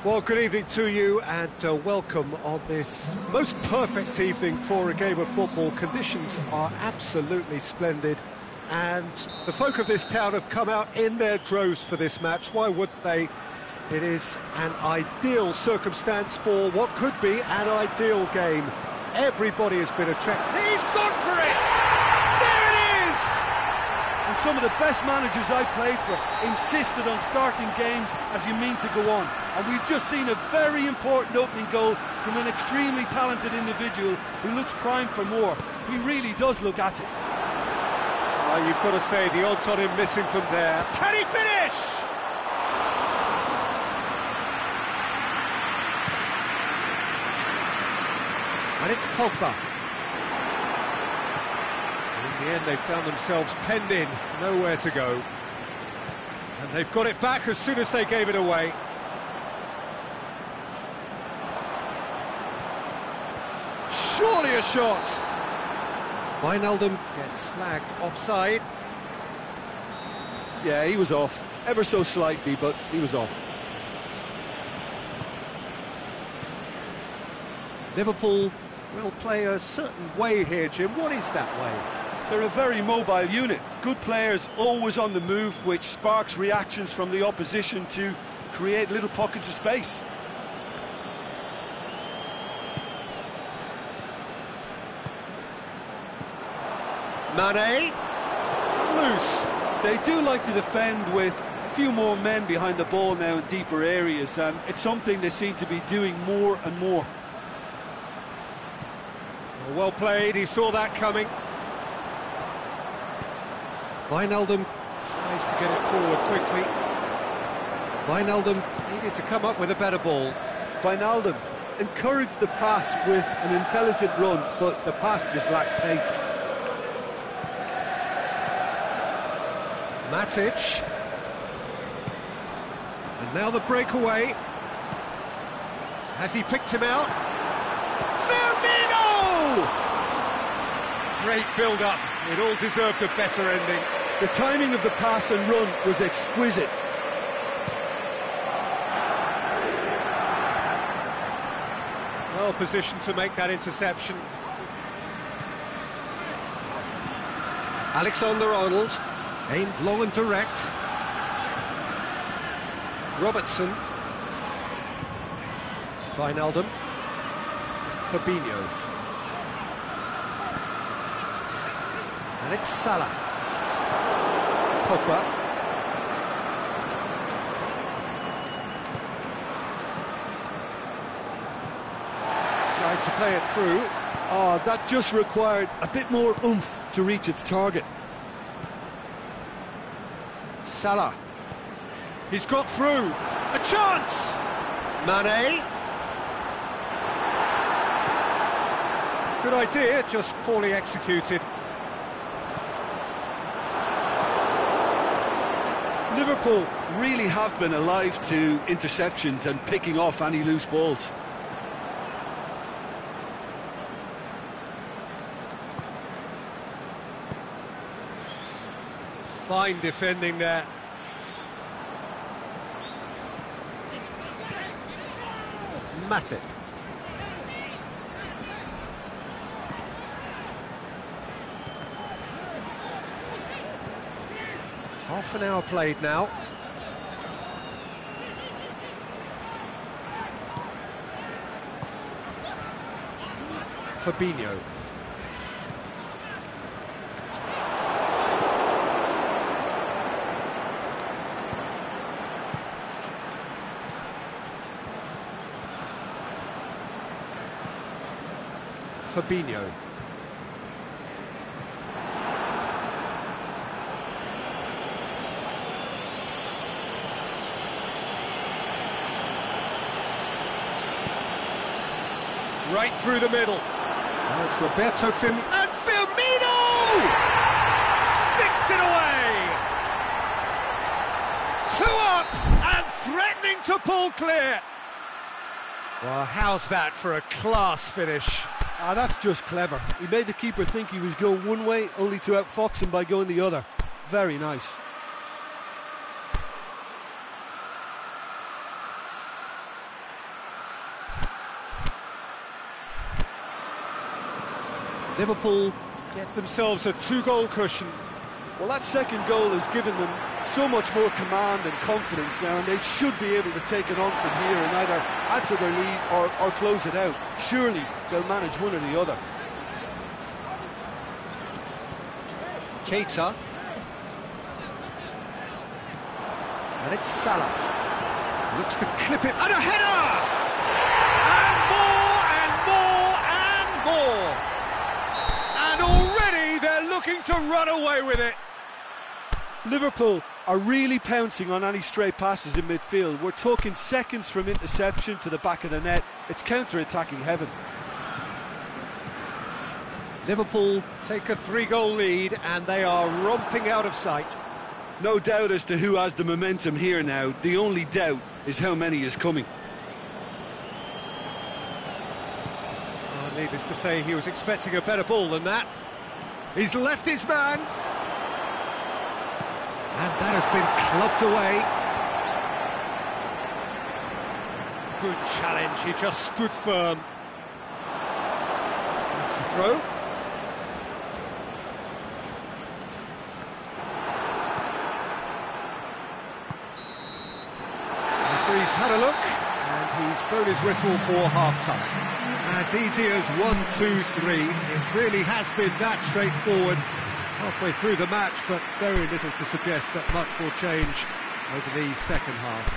Well, good evening to you and welcome on this most perfect evening for a game of football. Conditions are absolutely splendid and the folk of this town have come out in their droves for this match. Why wouldn't they? It is an ideal circumstance for what could be an ideal game. Everybody has been attracted. He's gone for it! There it is! And some of the best managers I played for insisted on starting games as you mean to go on. And we've just seen a very important opening goal from an extremely talented individual who looks primed for more. He really does look at it. You've got to say, the odds on him missing from there. Can he finish? And it's Pogba. In the end, they found themselves penned in, nowhere to go. And they've got it back as soon as they gave it away. Surely a shot! Wijnaldum gets flagged offside. Yeah, he was off. Ever so slightly, but he was off. Liverpool will play a certain way here, Jim. What is that way? They're a very mobile unit. Good players, always on the move, which sparks reactions from the opposition to create little pockets of space. Mane, it's come loose. They do like to defend with a few more men behind the ball now in deeper areas, and it's something they seem to be doing more and more. Well played, he saw that coming. Wijnaldum tries to get it forward quickly. Wijnaldum needed to come up with a better ball. Wijnaldum encouraged the pass with an intelligent run, but the pass just lacked pace. Matic. And now the breakaway. Has he picked him out? Firmino! Great build-up. It all deserved a better ending. The timing of the pass and run was exquisite. Well positioned to make that interception. Alexander-Arnold. Aimed long and direct. Robertson. Wijnaldum. Fabinho. And it's Salah. Pogba. Tried to play it through. Oh, that just required a bit more oomph to reach its target. Salah. He's got through. A chance! Mane. Good idea, just poorly executed. Liverpool really have been alive to interceptions and picking off any loose balls. Fine defending there. Matip. Half an hour played now. Fabinho. Fabinho. Right through the middle. Now it's Roberto Firmino. And Firmino! Sticks it away! 2 up and threatening to pull clear. Well, how's that for a class finish? Ah, that's just clever. He made the keeper think he was going one way, only to outfox him by going the other. Very nice. Liverpool get themselves a 2-goal cushion. Well, that second goal has given them so much more command and confidence now, and they should be able to take it on from here and either add to their lead or close it out. Surely they'll manage one or the other. Keita. And it's Salah. Looks to clip it, and a header! And more! And already they're looking to run away with it. Liverpool are really pouncing on any stray passes in midfield. We're talking seconds from interception to the back of the net. It's counter-attacking heaven. Liverpool take a 3-goal lead and they are romping out of sight. No doubt as to who has the momentum here now. The only doubt is how many is coming. Needless to say, he was expecting a better ball than that. He's left his man. And that has been clubbed away. Good challenge, he just stood firm. That's the throw. Referee's had a look, and he's blown his whistle for half-time. As easy as 1-2-3, it really has been that straightforward halfway through the match, but very little to suggest that much will change over the second half.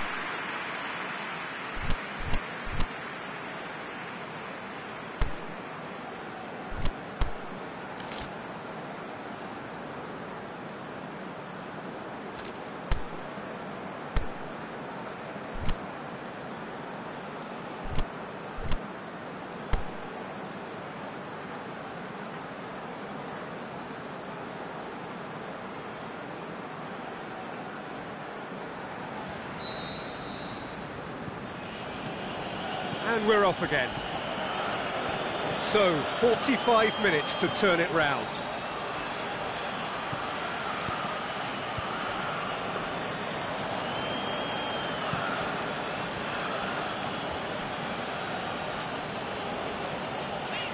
And we're off again. So, 45 minutes to turn it round.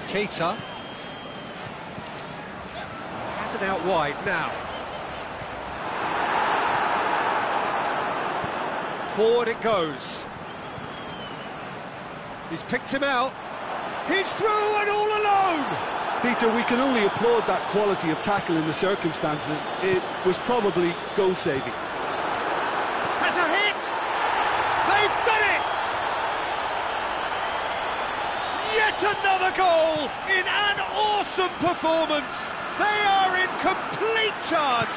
Keita. Has it out wide now. Forward it goes. He's picked him out. He's through and all alone! Peter, we can only applaud that quality of tackle in the circumstances. It was probably goal-saving. Has a hit! They've done it! Yet another goal in an awesome performance! They are in complete charge!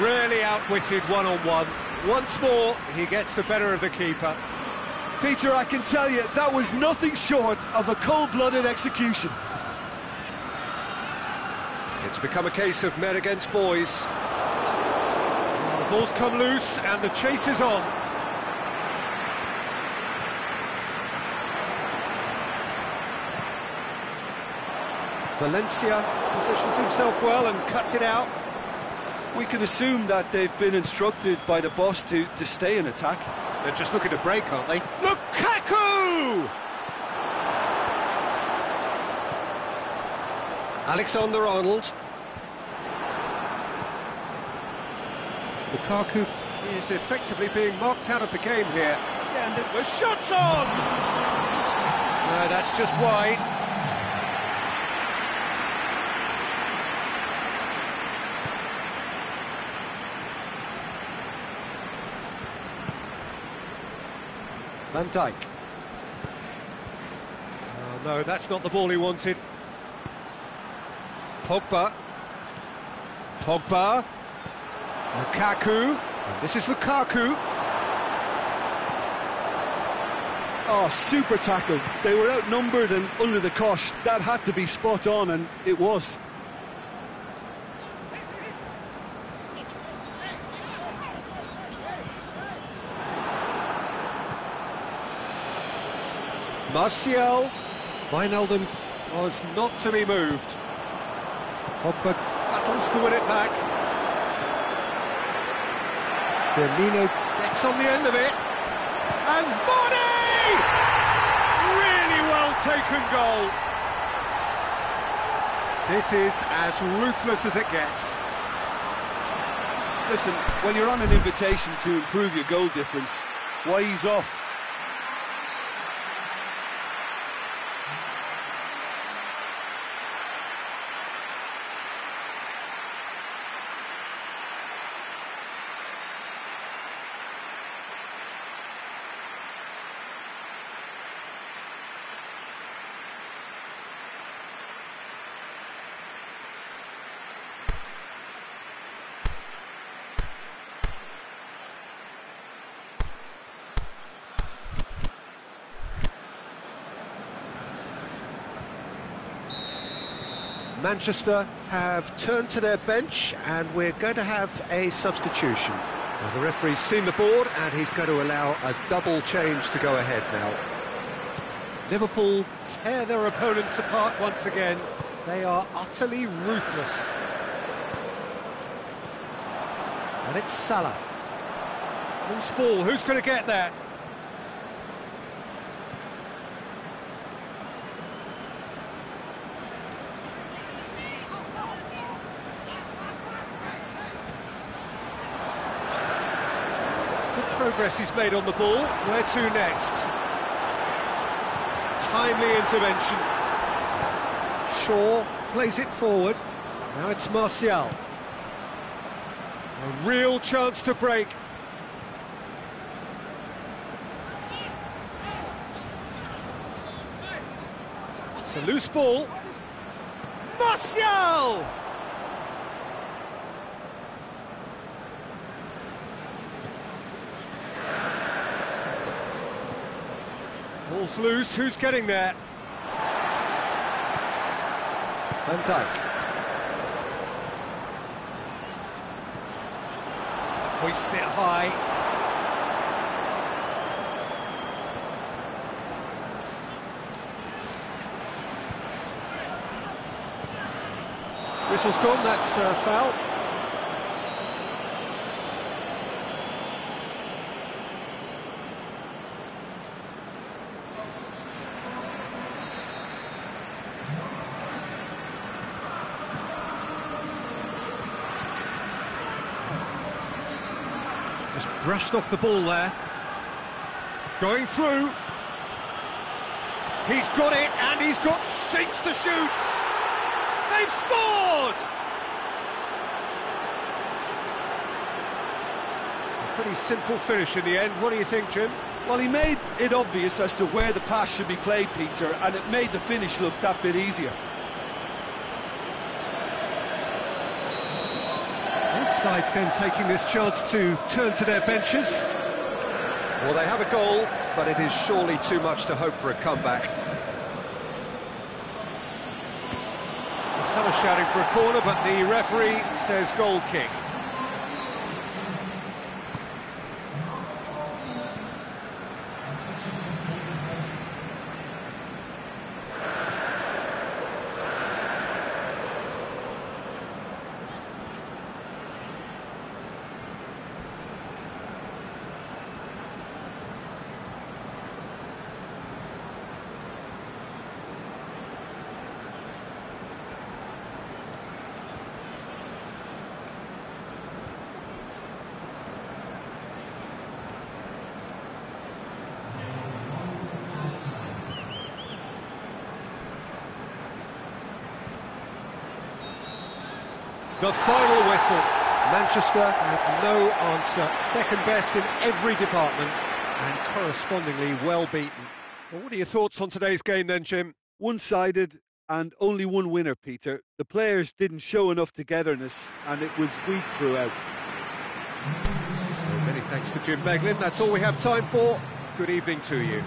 Really outwitted one-on-one. Once more, he gets the better of the keeper. Peter, I can tell you, that was nothing short of a cold-blooded execution. It's become a case of men against boys. The ball's come loose and the chase is on. Valencia positions himself well and cuts it out. We can assume that they've been instructed by the boss to stay in attack. They're just looking to break, aren't they? Lukaku! Alexander-Arnold. Lukaku is effectively being marked out of the game here. Yeah, and it was shots on! No, that's just wide. Van Dijk. Oh, no, that's not the ball he wanted. Pogba. Lukaku. And this is Lukaku. Oh, super tackle. They were outnumbered and under the cosh. That had to be spot on, and it was. Martial. Wijnaldum was not to be moved. Pogba battles to win it back. Firmino gets on the end of it. And body! Really well taken goal. This is as ruthless as it gets. Listen, when you're on an invitation to improve your goal difference, why ease off? Manchester have turned to their bench and we're going to have a substitution. Well, the referee's seen the board and he's going to allow a double change to go ahead now. Liverpool tear their opponents apart once again. They are utterly ruthless. And it's Salah. Loose ball, who's going to get that? Progress he's made on the ball. Where to next? Timely intervention. Shaw plays it forward. Now it's Martial. A real chance to break. It's a loose ball. Martial! Ball's loose, who's getting there? Van Dijk. Hoists it high. Whistle's gone, that's foul. Just brushed off the ball there. Going through. He's got it, and he's got shapes to shoot. They've scored! A pretty simple finish in the end. What do you think, Jim? Well, he made it obvious as to where the pass should be played, Peter, and it made the finish look that bit easier. Both sides then taking this chance to turn to their benches. Well, they have a goal, but it is surely too much to hope for a comeback. Some are shouting for a corner, but the referee says goal kick. The final whistle. Manchester had no answer. Second best in every department and correspondingly well beaten. Well, what are your thoughts on today's game then, Jim? One-sided and only one winner, Peter. The players didn't show enough togetherness and it was weak throughout. So many thanks to Jim Beglin. That's all we have time for. Good evening to you.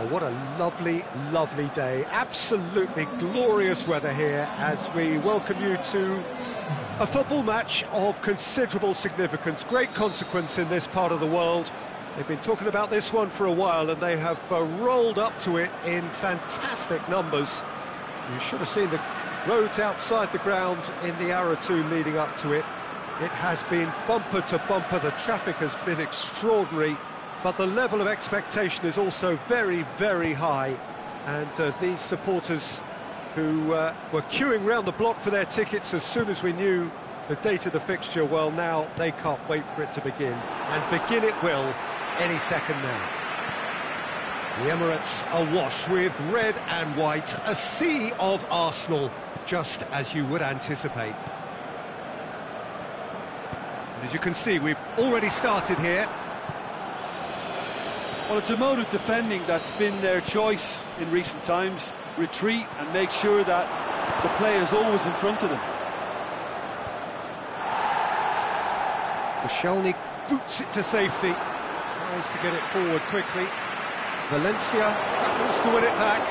Well, what a lovely, lovely day. Absolutely glorious weather here as we welcome you to a football match of considerable significance, great consequence in this part of the world. They've been talking about this one for a while and they have rolled up to it in fantastic numbers. You should have seen the roads outside the ground in the hour or two leading up to it. It has been bumper to bumper, the traffic has been extraordinary, but the level of expectation is also very, very high. And these supporters who were queuing round the block for their tickets as soon as we knew the date of the fixture, well, now they can't wait for it to begin. And begin it will any second now. The Emirates awash with red and white, a sea of Arsenal, just as you would anticipate. And as you can see, we've already started here. Well, it's a mode of defending that's been their choice in recent times. Retreat and make sure that the play is always in front of them. Koscielny boots it to safety, tries to get it forward quickly. Valencia battles to win it back,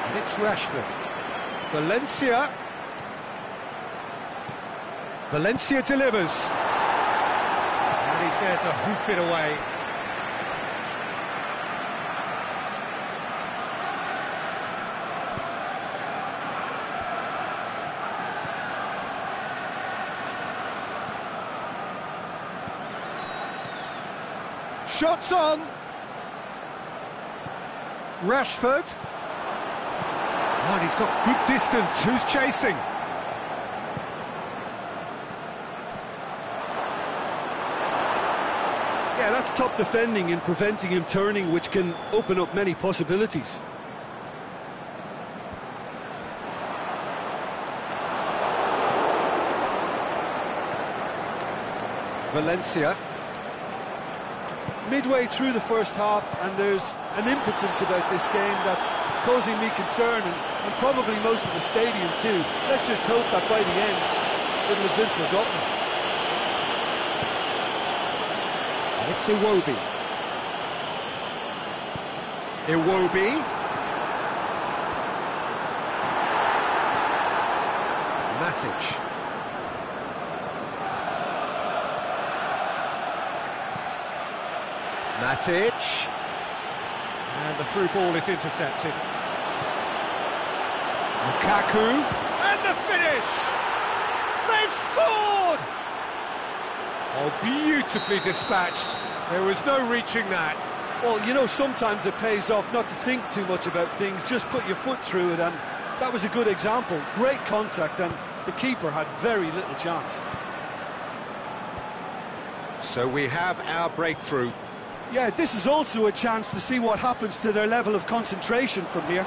and it's Rashford. Valencia delivers, and he's there to hoof it away. Shots on! Rashford. Oh, and he's got good distance. Who's chasing? Yeah, that's top defending and preventing him turning, which can open up many possibilities. Valencia. Midway through the first half, and there's an impotence about this game that's causing me concern, and probably most of the stadium too. Let's just hope that by the end it'll have been forgotten. And it's Iwobi. Matic. Matic, and the through ball is intercepted. Lukaku, and the finish! They've scored! Oh, beautifully dispatched. There was no reaching that. Well, you know, sometimes it pays off not to think too much about things, just put your foot through it, and that was a good example. Great contact, and the keeper had very little chance. So we have our breakthrough. Yeah, this is also a chance to see what happens to their level of concentration from here.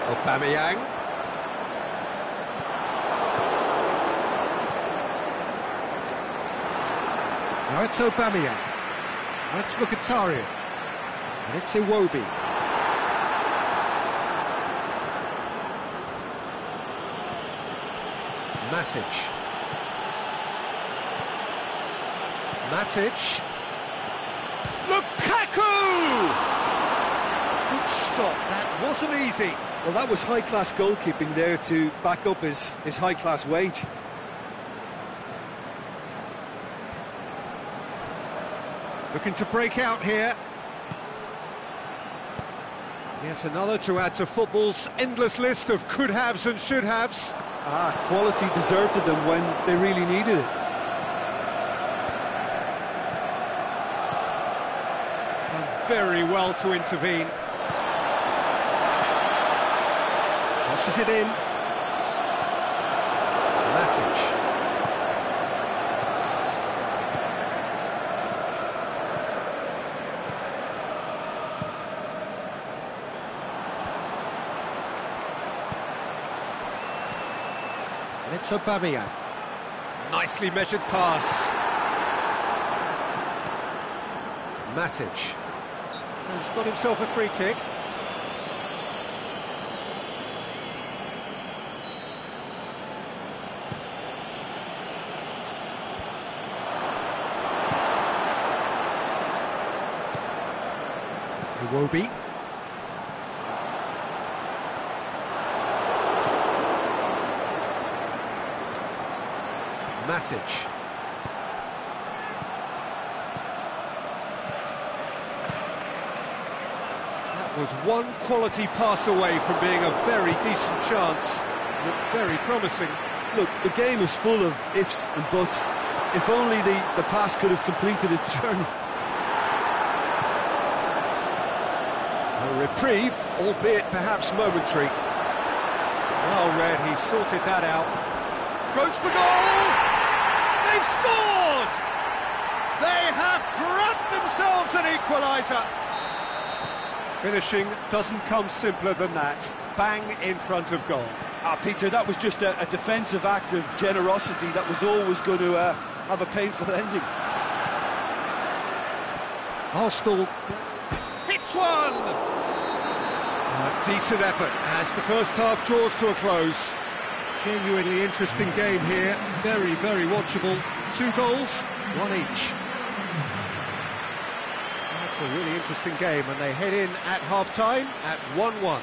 Aubameyang. Now it's Aubameyang. Now it's Mkhitaryan. And it's Iwobi. Matic. Lukaku! Good stop, that wasn't easy. Well, that was high-class goalkeeping there to back up his high-class wage. Looking to break out here. Yet another to add to football's endless list of could-haves and should-haves. Quality deserted them when they really needed it. Very well to intervene. Crosses it in. Matic. And it's Aubameyang. Nicely measured pass. Matic. He's got himself a free kick. Iwobi. Matic. That was one quality pass away from being a very decent chance. Looked very promising. Look, the game is full of ifs and buts. If only the pass could have completed its journey. A reprieve, albeit perhaps momentary. Well read, he sorted that out. Goes for goal! They've scored! They have grabbed themselves an equaliser! Finishing doesn't come simpler than that. Bang in front of goal. Peter, that was just a defensive act of generosity that was always going to have a painful ending. Arsenal hits one! Decent effort as the first half draws to a close. Genuinely interesting game here. Very, very watchable. 2 goals, 1 each. That's a really interesting game, and they head in at half-time at 1-1.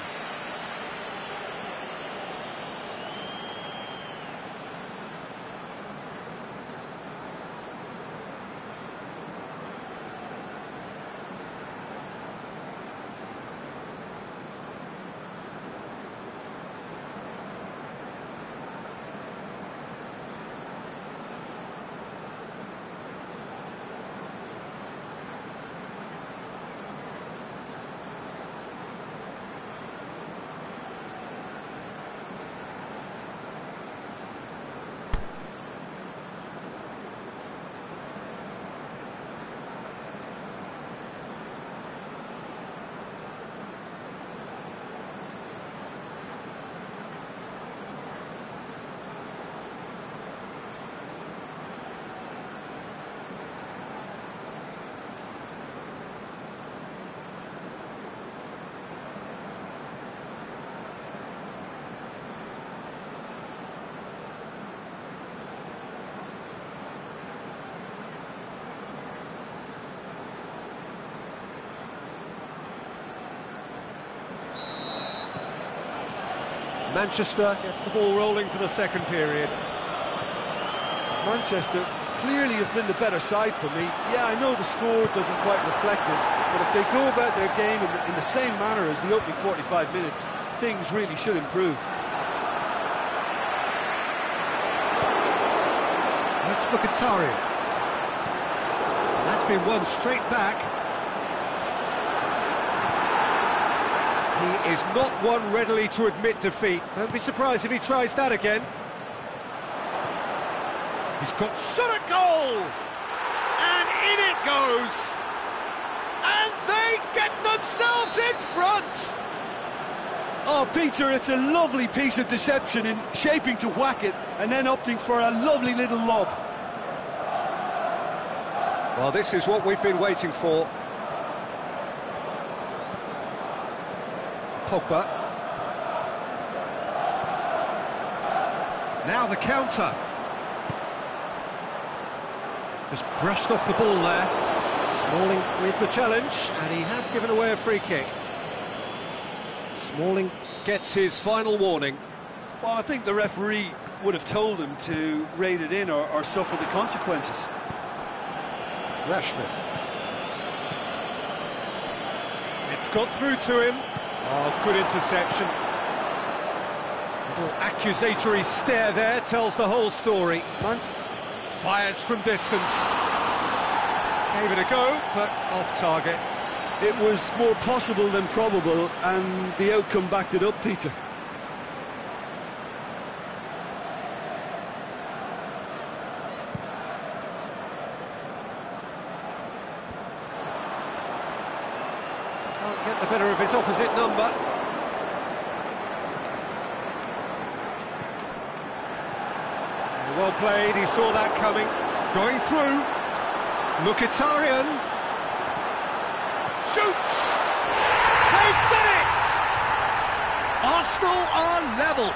Manchester get the ball rolling for the second period. Manchester clearly have been the better side for me. Yeah, I know the score doesn't quite reflect it, but if they go about their game in the same manner as the opening 45 minutes, things really should improve. That's Mkhitaryan. That's been won straight back. He is not one readily to admit defeat. Don't be surprised if he tries that again. He's got shot at goal! And in it goes! And they get themselves in front! Oh, Peter, it's a lovely piece of deception in shaping to whack it and then opting for a lovely little lob. Well, this is what we've been waiting for. Pogba. Now the counter. Just brushed off the ball there. Smalling with the challenge, and he has given away a free kick. Smalling gets his final warning. Well, I think the referee would have told him to rein it in or suffer the consequences. Rashford. It's got through to him. Oh, good interception. Little accusatory stare there tells the whole story. Fires from distance. Gave it a go, but off target. It was more possible than probable, and the outcome backed it up, Peter. Can't get the better of his opposite number. Well played, he saw that coming. Going through. Mkhitaryan. Shoots! They've done it! Arsenal are level.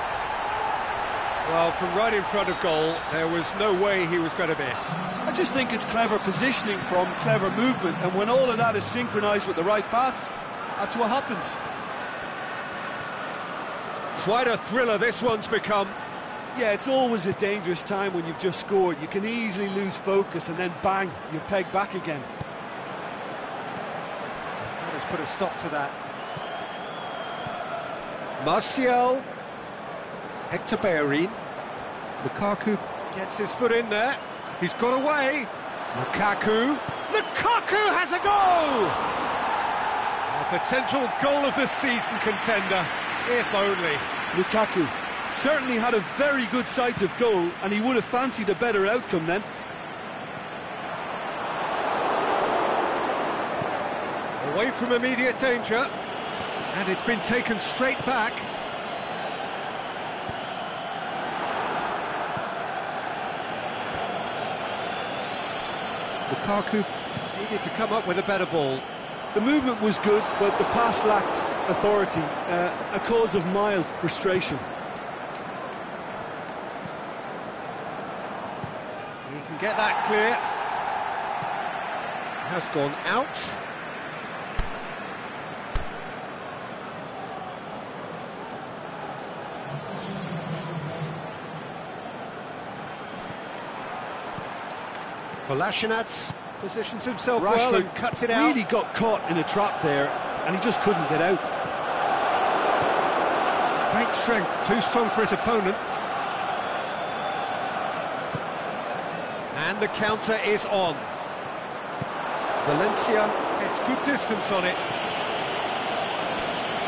Well, from right in front of goal, there was no way he was going to miss. I just think it's clever positioning from clever movement, and when all of that is synchronised with the right pass, That's what happens. Quite a thriller this one's become. Yeah, it's always a dangerous time when you've just scored. You can easily lose focus and then bang, you're pegged back again. That has put a stop to that. Martial. Hector Bellerin. Lukaku gets his foot in there. He's got away. Lukaku. Lukaku has a goal! A potential goal of the season contender, if only. Lukaku certainly had a very good sight of goal, and he would have fancied a better outcome then. Away from immediate danger, and it's been taken straight back. Lukaku needed to come up with a better ball. The movement was good, but the pass lacked authority, a cause of mild frustration. He can get that clear. Has gone out. Kolasinac positions himself well and cuts it out. Really got caught in a trap there, and he just couldn't get out. Great strength, too strong for his opponent. And the counter is on. Valencia gets good distance on it.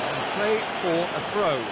And play for a throw.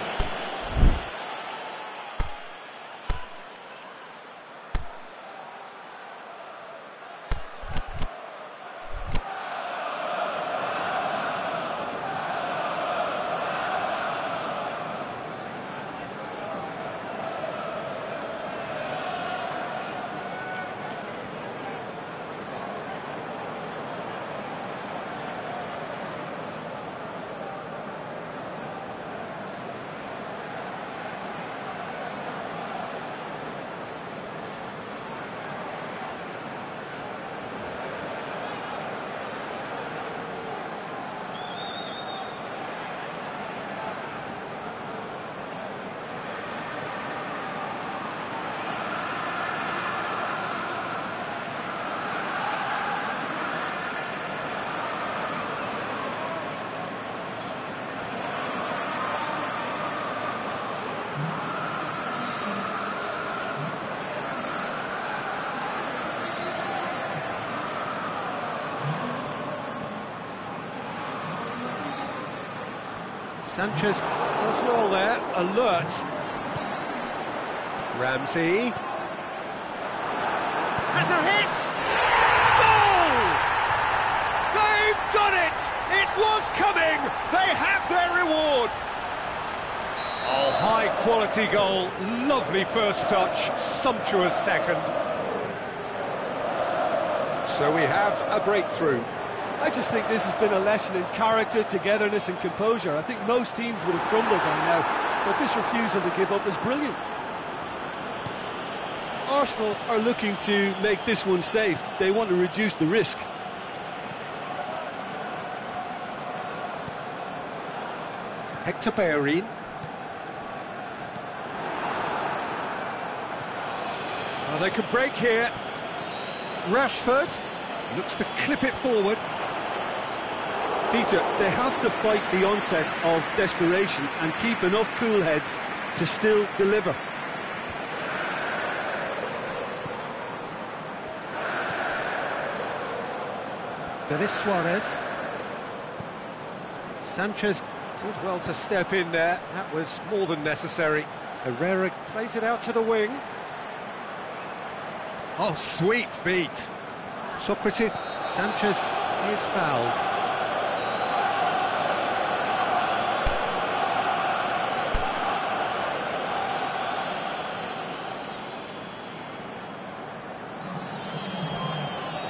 Sanchez does well there, alert. Ramsey has a hit! Goal! They've done it! It was coming! They have their reward! Oh, high quality goal, lovely first touch, sumptuous second. So we have a breakthrough. I just think this has been a lesson in character, togetherness and composure. I think most teams would have crumbled by now, but this refusal to give up is brilliant. Arsenal are looking to make this one safe. They want to reduce the risk. Hector Bellerin. Oh, they could break here. Rashford looks to clip it forward. Peter, they have to fight the onset of desperation and keep enough cool heads to still deliver. Denis Suarez. Sanchez did well to step in there. That was more than necessary. Herrera plays it out to the wing. Oh, sweet feet. Socrates. Sanchez is fouled.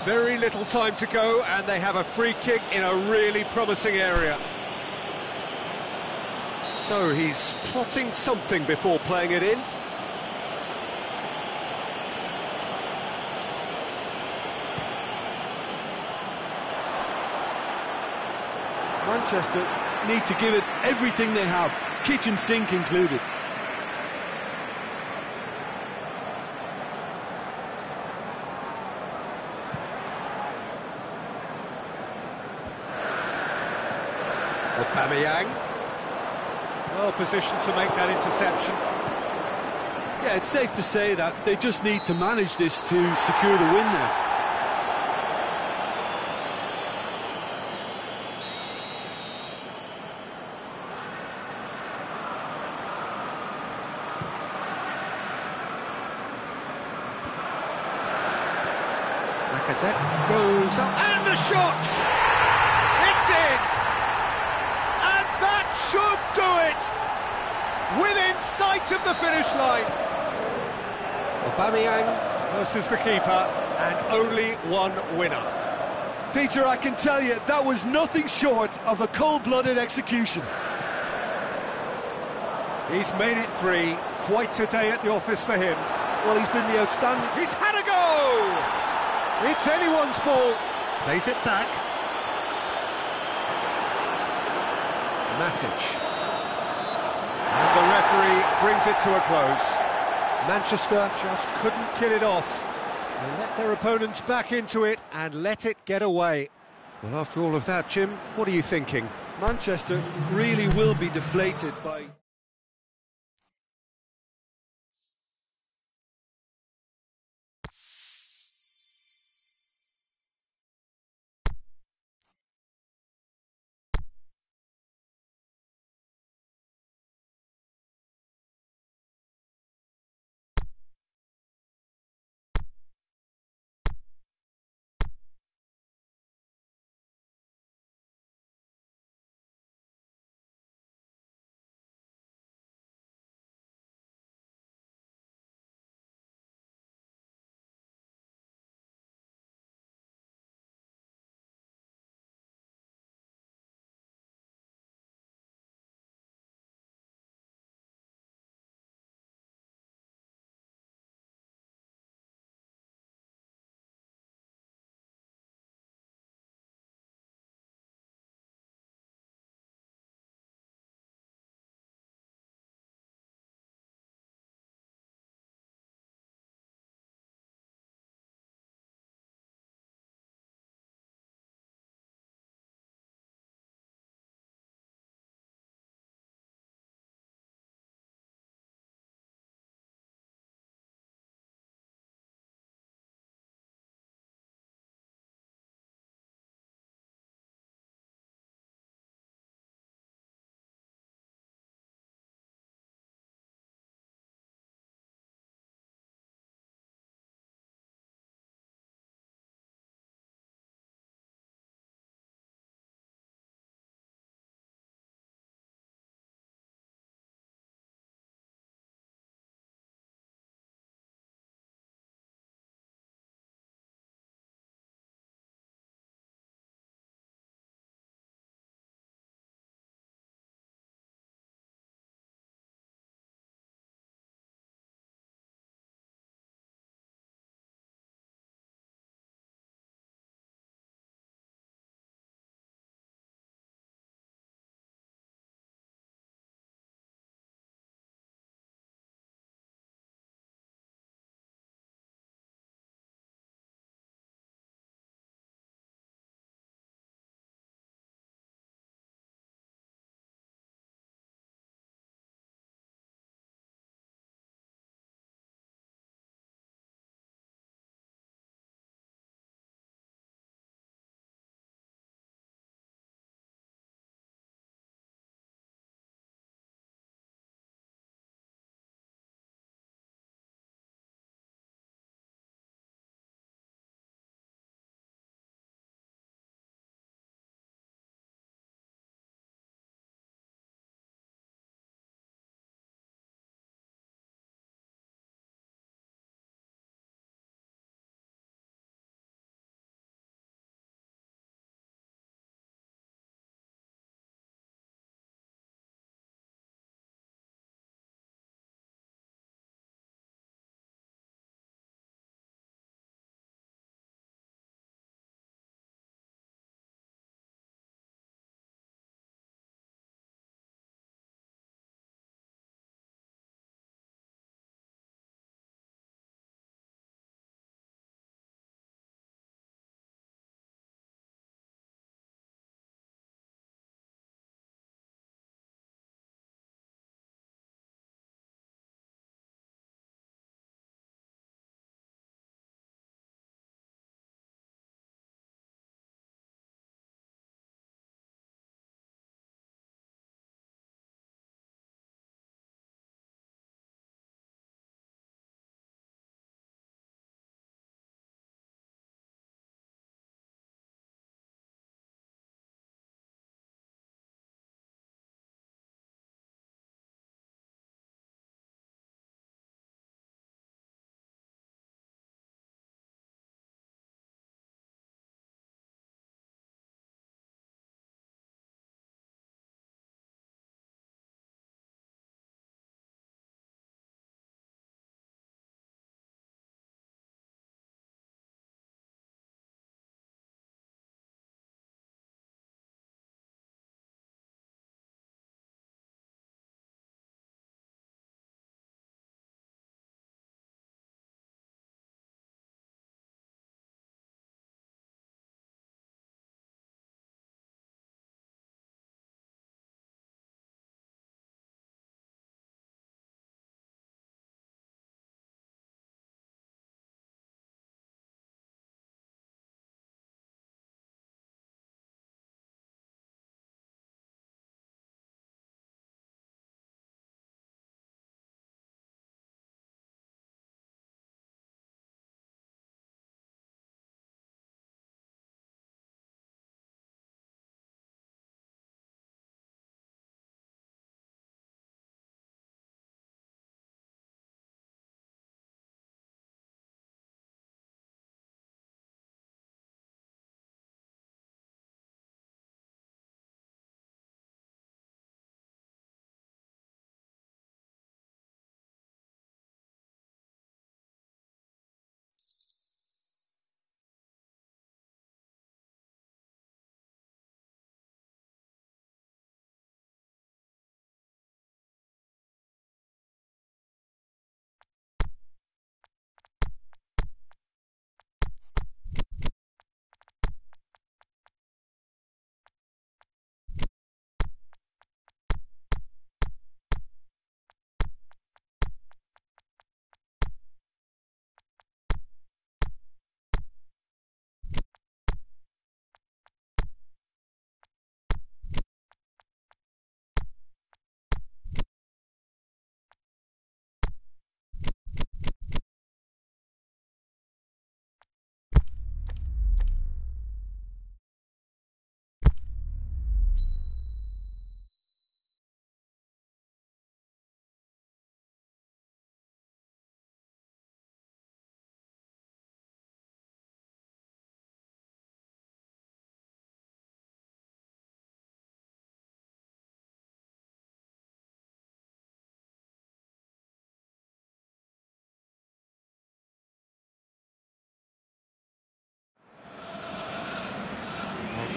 Very little time to go, and they have a free kick in a really promising area. So he's plotting something before playing it in. Manchester need to give it everything they have, kitchen sink included. Aubameyang, well positioned to make that interception. Yeah, it's safe to say that they just need to manage this to secure the win now. Lacazette goes up, and the shot! It's in! And that should do it! Within sight of the finish line. Aubameyang versus the keeper, and only one winner. Peter, I can tell you, that was nothing short of a cold-blooded execution. He's made it 3, quite a day at the office for him. Well, he's been the outstanding... He's had a go! It's anyone's ball. Plays it back. Matic. And the referee brings it to a close. Manchester just couldn't kill it off. They let their opponents back into it and let it get away. Well, after all of that, Jim, what are you thinking? Manchester really will be deflated by...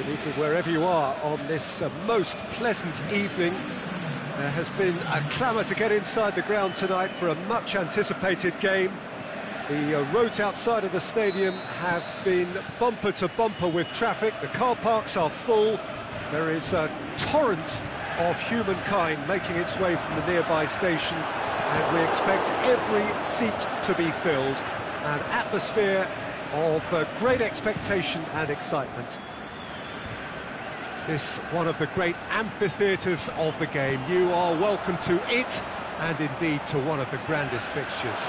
Good evening wherever you are on this most pleasant evening. There has been a clamour to get inside the ground tonight for a much-anticipated game. The roads outside of the stadium have been bumper to bumper with traffic. The car parks are full. There is a torrent of humankind making its way from the nearby station, and we expect every seat to be filled. An atmosphere of great expectation and excitement. This one of the great amphitheatres of the game. You are welcome to it, and indeed to one of the grandest fixtures.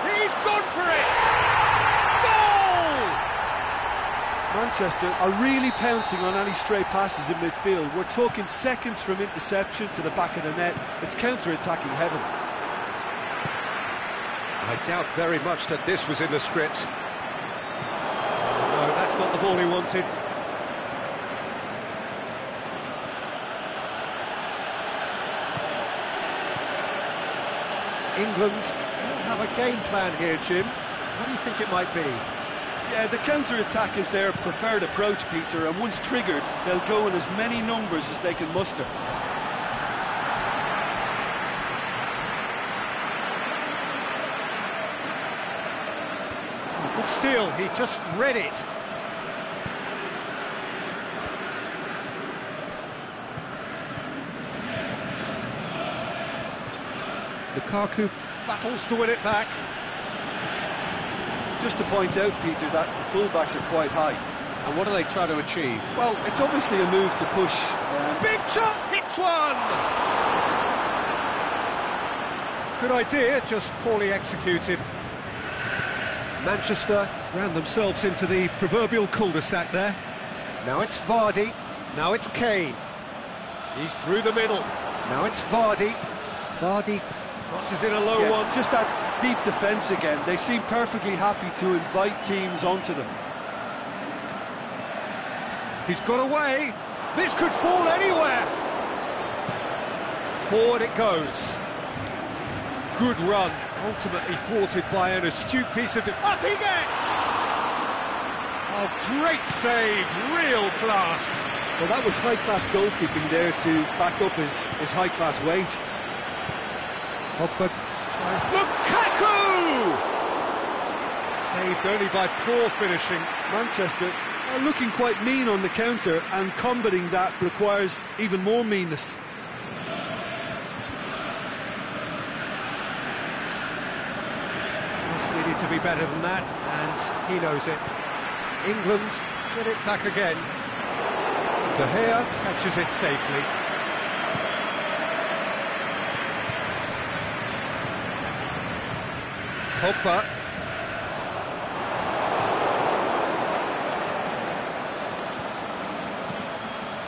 He's gone for it! Goal! Manchester are really pouncing on any stray passes in midfield. We're talking seconds from interception to the back of the net. It's counter-attacking heaven. I doubt very much that this was in the script. No, that's not the ball he wanted. England will have a game plan here, Jim. What do you think it might be? Yeah, the counter-attack is their preferred approach, Peter, and once triggered, they'll go in as many numbers as they can muster. Good steal, he just read it. Lukaku battles to win it back. Just to point out, Peter, that the fullbacks are quite high. And what do they try to achieve? Well, it's obviously a move to push. Big shot, hits one! Good idea, just poorly executed. Manchester ran themselves into the proverbial cul-de-sac there. Now it's Vardy, now it's Kane. He's through the middle. Now it's Vardy. Vardy crosses in a low one. Just that deep defence again. They seem perfectly happy to invite teams onto them. He's got away. This could fall anywhere. Forward it goes. Good run, ultimately thwarted by an astute piece of... Up he gets! Oh, great save, real class. Well, that was high-class goalkeeping there to back up his high-class wage. Pogba tries... Lukaku! Saved only by poor finishing. Manchester are looking quite mean on the counter, and combating that requires even more meanness. Needed to be better than that, and he knows it. England get it back again. De Gea catches it safely. Pogba.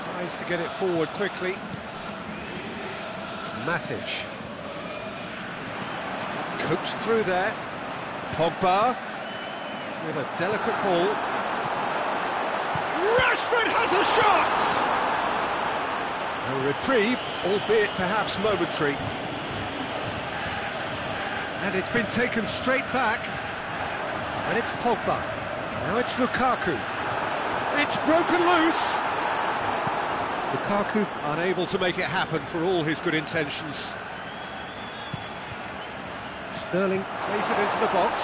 Tries to get it forward quickly. Matic. Coaxed through there. Pogba with a delicate ball. Rashford has a shot! A reprieve, albeit perhaps momentary. And it's been taken straight back. And it's Pogba. Now it's Lukaku. It's broken loose! Lukaku unable to make it happen for all his good intentions. Sterling plays it into the box.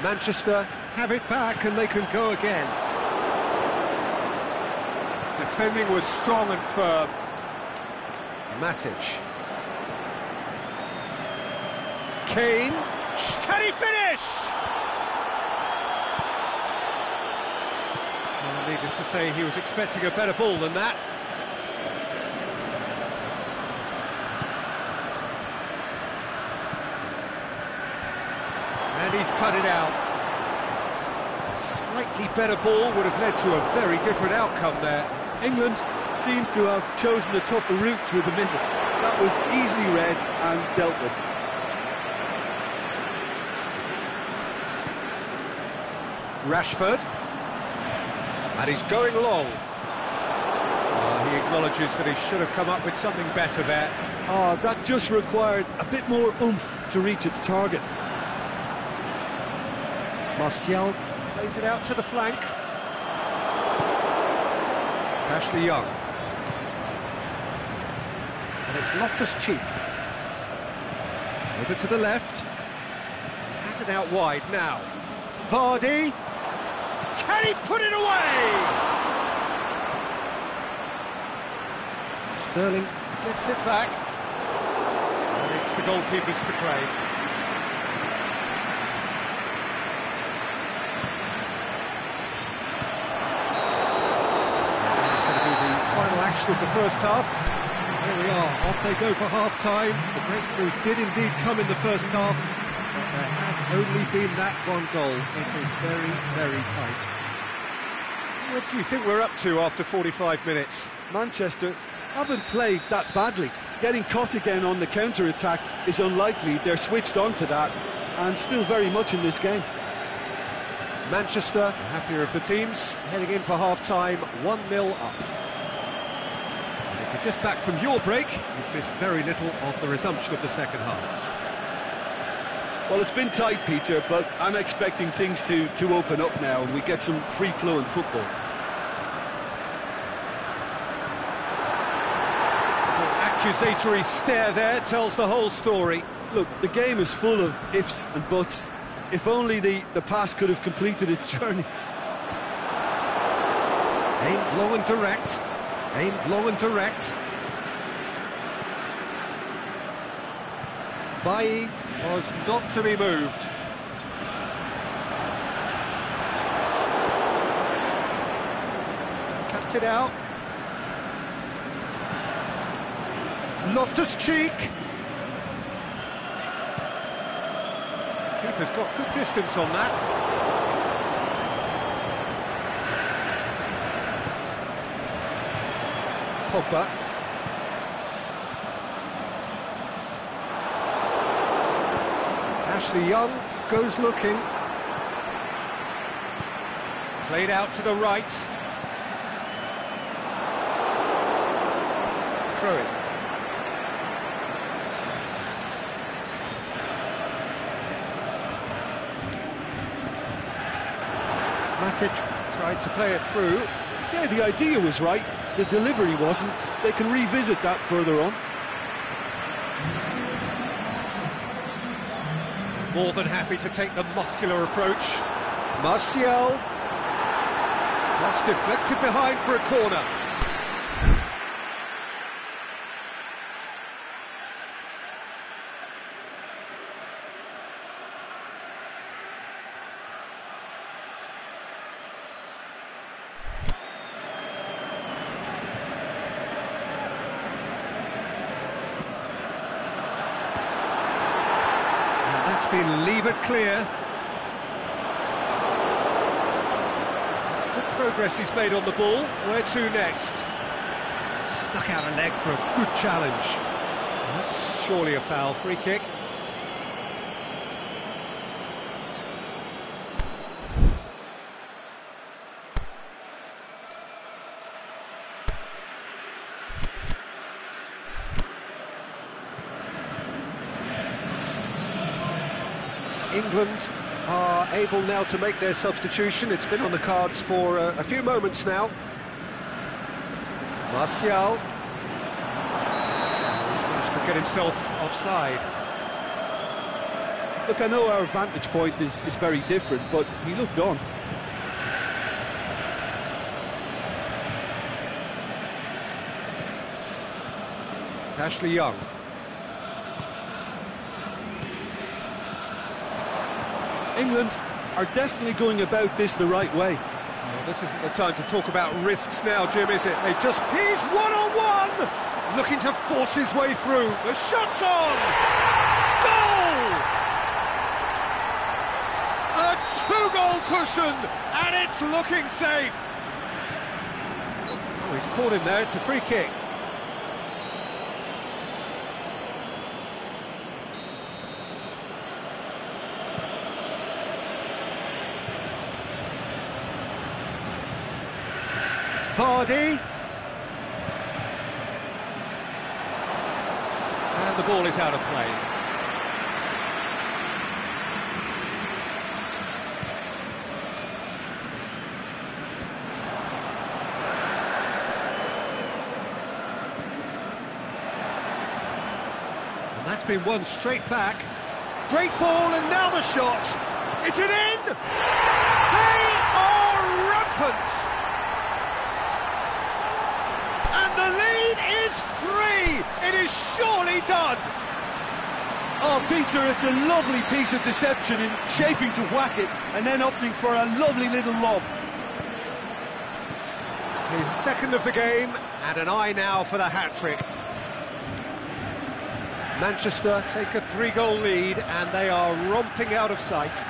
Manchester have it back and they can go again. Defending was strong and firm. Matic. Kane. Can he finish? Well, needless to say, he was expecting a better ball than that. And he's cut it out. A slightly better ball would have led to a very different outcome there. England seem to have chosen a tougher route through the middle. That was easily read and dealt with. Rashford. And he's going long. He acknowledges that he should have come up with something better there. That just required a bit more oomph to reach its target. Martial plays it out to the flank. Ashley Young. And it's Loftus-Cheek. Over to the left. Has it out wide now. Vardy. Can he put it away? Sterling gets it back. And it's the goalkeepers to claim. It's going to be the final action of the first half. There we are, off they go for half-time. The breakthrough did indeed come in the first half, but there has only been that one goal. It was very, very tight. What do you think we're up to after 45 minutes? Manchester haven't played that badly. Getting caught again on the counter-attack is unlikely. They're switched on to that and still very much in this game. Manchester, the happier of the teams, heading in for half-time, 1-0 up. If you're just back from your break, you've missed very little of the resumption of the second half. Well, it's been tight, Peter, but I'm expecting things to open up now and we get some free-flowing football. The accusatory stare there tells the whole story. Look, the game is full of ifs and buts. If only the pass could have completed its journey. Aimed long and direct. Aimed long and direct. Bailly was not to be moved. Cuts it out. Loftus-Cheek. Keeper's got good distance on that. Pogba. Ashley Young goes looking. Played out to the right. Throw it. Matic tried to play it through. Yeah, the idea was right. The delivery wasn't. They can revisit that further on. More than happy to take the muscular approach. Martial. Just deflected behind for a corner. Been levered clear. It's good progress he's made on the ball. Where to next? Stuck out a leg for a good challenge. That's surely a foul. Free kick. England are able now to make their substitution. It's been on the cards for a few moments now. Martial. He's managed to get himself offside. Look, I know our vantage point is very different, but he looked on. Ashley Young. England are definitely going about this the right way. Well, this isn't the time to talk about risks now, Jim, is it? He's one-on-one! Looking to force his way through. The shot's on! Goal! A two-goal cushion, and it's looking safe. Oh, he's caught him there. It's a free kick. Vardy. And the ball is out of play. That's been won straight back. Great ball, and now the shot. Is it in? They are rampant! And the lead is 3! It is surely done! Oh, Peter, it's a lovely piece of deception in shaping to whack it and then opting for a lovely little lob. His second of the game, and an eye now for the hat-trick. Manchester take a 3-goal lead, and they are romping out of sight.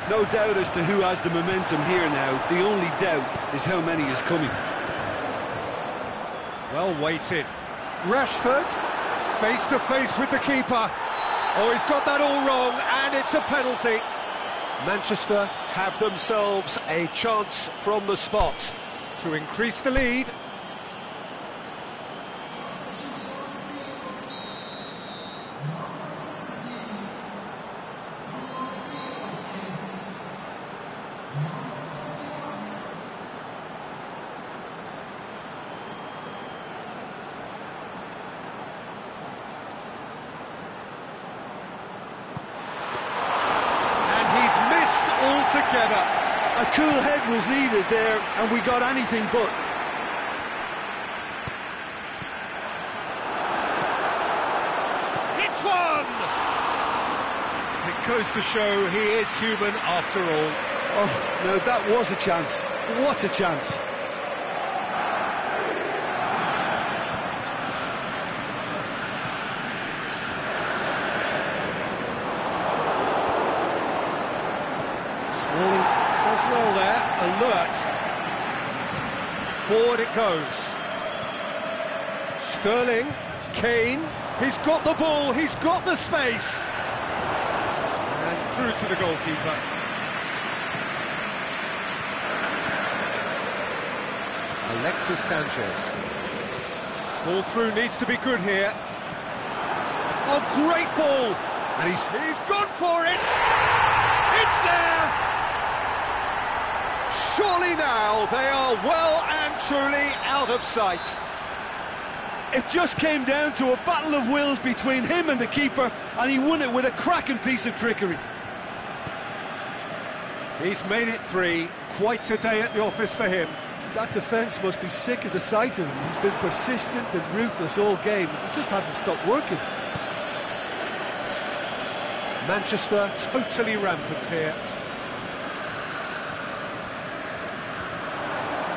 No doubt as to who has the momentum here now. The only doubt is how many is coming. Well weighted. Rashford, face-to-face with the keeper. Oh, he's got that all wrong, and it's a penalty. Manchester have themselves a chance from the spot to increase the lead. Altogether. A cool head was needed there, and we got anything but. It's one! It goes to show he is human after all. Oh, no, that was a chance. What a chance. Smalling does well there, alert. Forward it goes. Sterling, Kane, he's got the ball, he's got the space. And through to the goalkeeper. Alexis Sanchez. Ball through needs to be good here. Oh, great ball! And he's gone for it! It's there! Surely now they are well and truly out of sight. It just came down to a battle of wills between him and the keeper, and he won it with a cracking piece of trickery. He's made it 3. Quite a day at the office for him. That defence must be sick of the sight of him. He's been persistent and ruthless all game. He just hasn't stopped working. Manchester totally rampant here.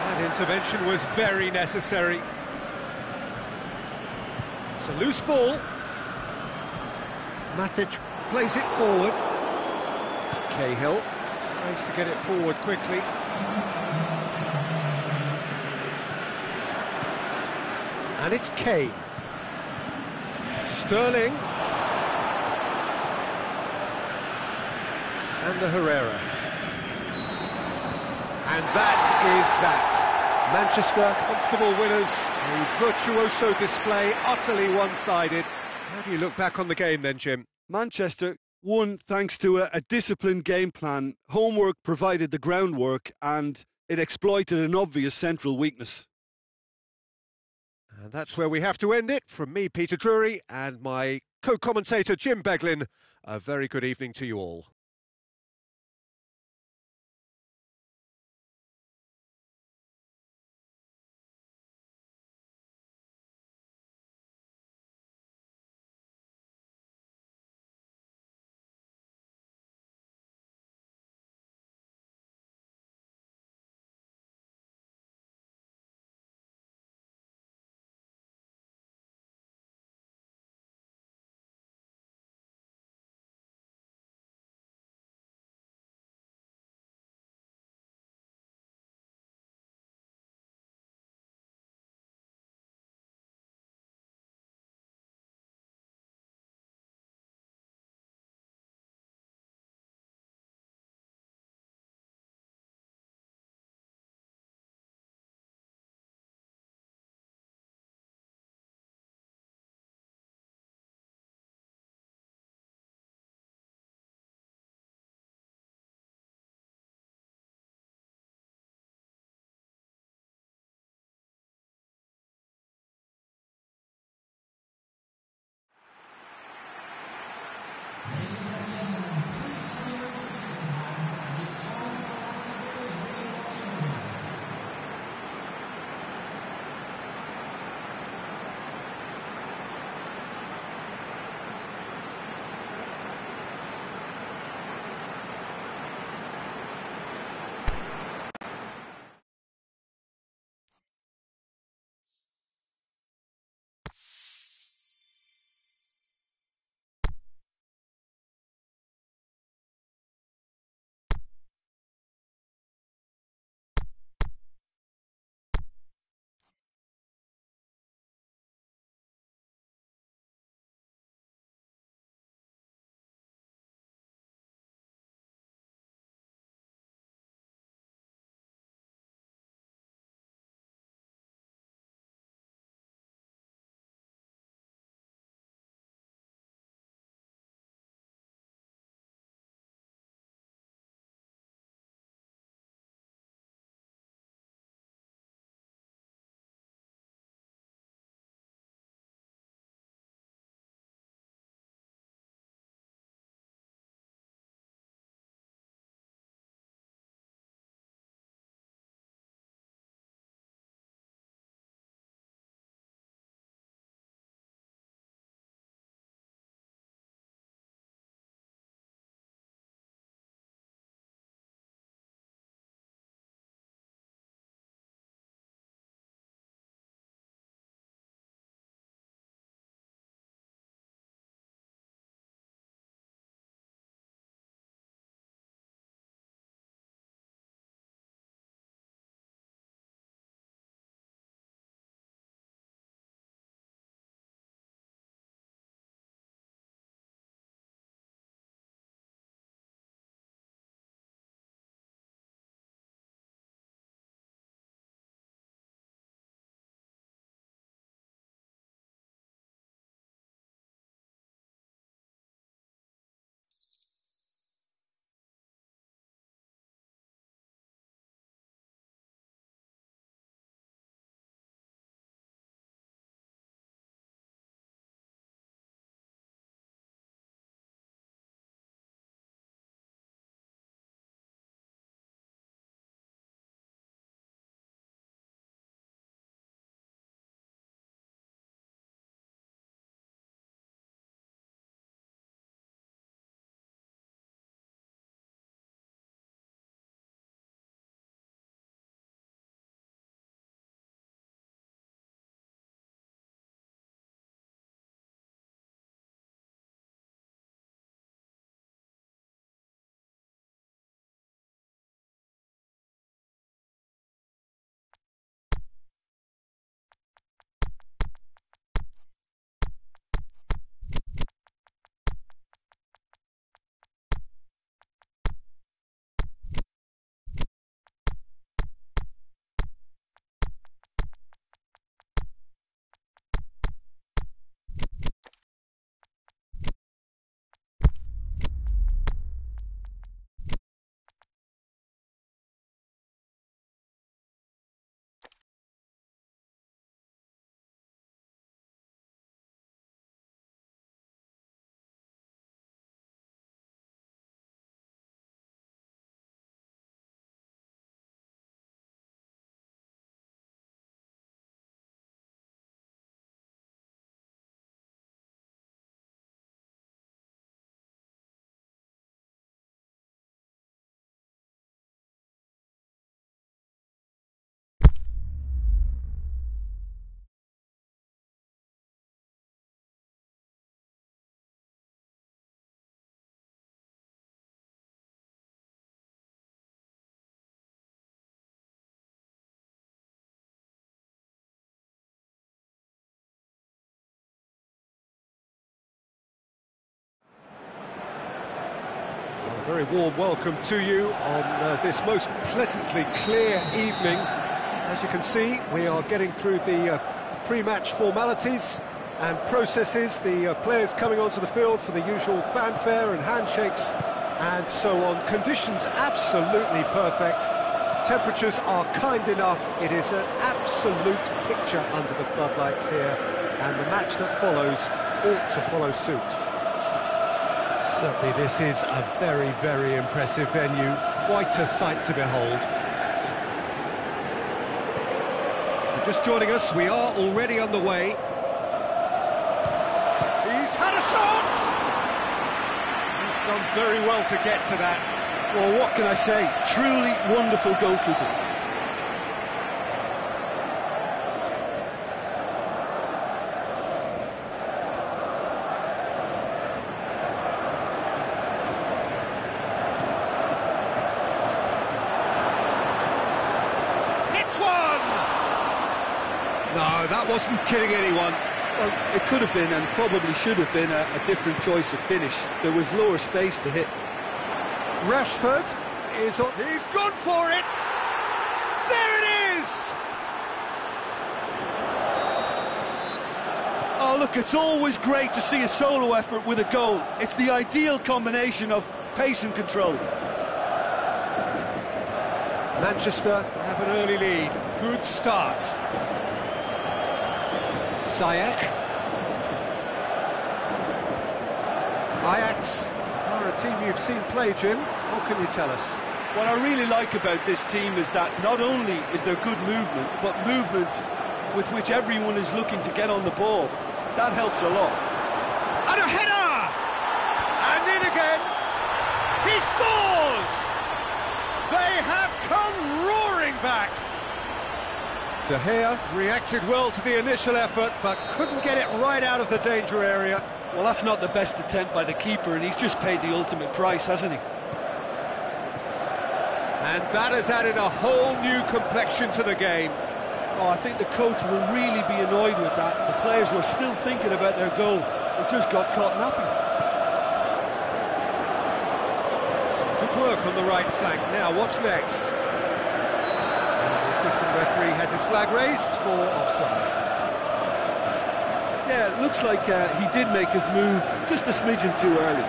That intervention was very necessary. It's a loose ball. Matic plays it forward. Cahill tries to get it forward quickly. And it's Kane. Sterling. And the Herrera. And that is that. Manchester, comfortable winners, a virtuoso display, utterly one-sided. How do you look back on the game then, Jim? Manchester won thanks to a disciplined game plan. Homework provided the groundwork, and it exploited an obvious central weakness. And that's where we have to end it. From me, Peter Drury, and my co-commentator, Jim Beglin, a very good evening to you all. Very warm welcome to you on this most pleasantly clear evening. As you can see, we are getting through the pre-match formalities and processes, the players coming onto the field for the usual fanfare and handshakes and so on. Conditions absolutely perfect. Temperatures are kind enough. It is an absolute picture under the floodlights here, and the match that follows ought to follow suit. Certainly this is a very, very impressive venue. Quite a sight to behold. If you're just joining us, we are already on the way. He's had a shot! He's done very well to get to that. Well, what can I say? Truly wonderful goalkeeping. Hits one! No, that wasn't kidding anyone. Well, it could have been and probably should have been a different choice of finish. There was lower space to hit. Rashford is on. He's gone for it! There it is! Oh, look, it's always great to see a solo effort with a goal. It's the ideal combination of pace and control. Manchester have an early lead. Good start. Ziyech. Ajax are a team you've seen play, Jim. What can you tell us? What I really like about this team is that not only is there good movement, but movement with which everyone is looking to get on the ball. That helps a lot. And a header! And in again! He scores! They have come roaring back! De Gea reacted well to the initial effort, but couldn't get it right out of the danger area. Well, that's not the best attempt by the keeper, and he's just paid the ultimate price, hasn't he? And that has added a whole new complexion to the game. Oh, I think the coach will really be annoyed with that. The players were still thinking about their goal and just got caught napping. Some good work on the right flank. Now, what's next? The assistant referee has his flag raised for offside. Yeah, it looks like he did make his move just a smidgen too early.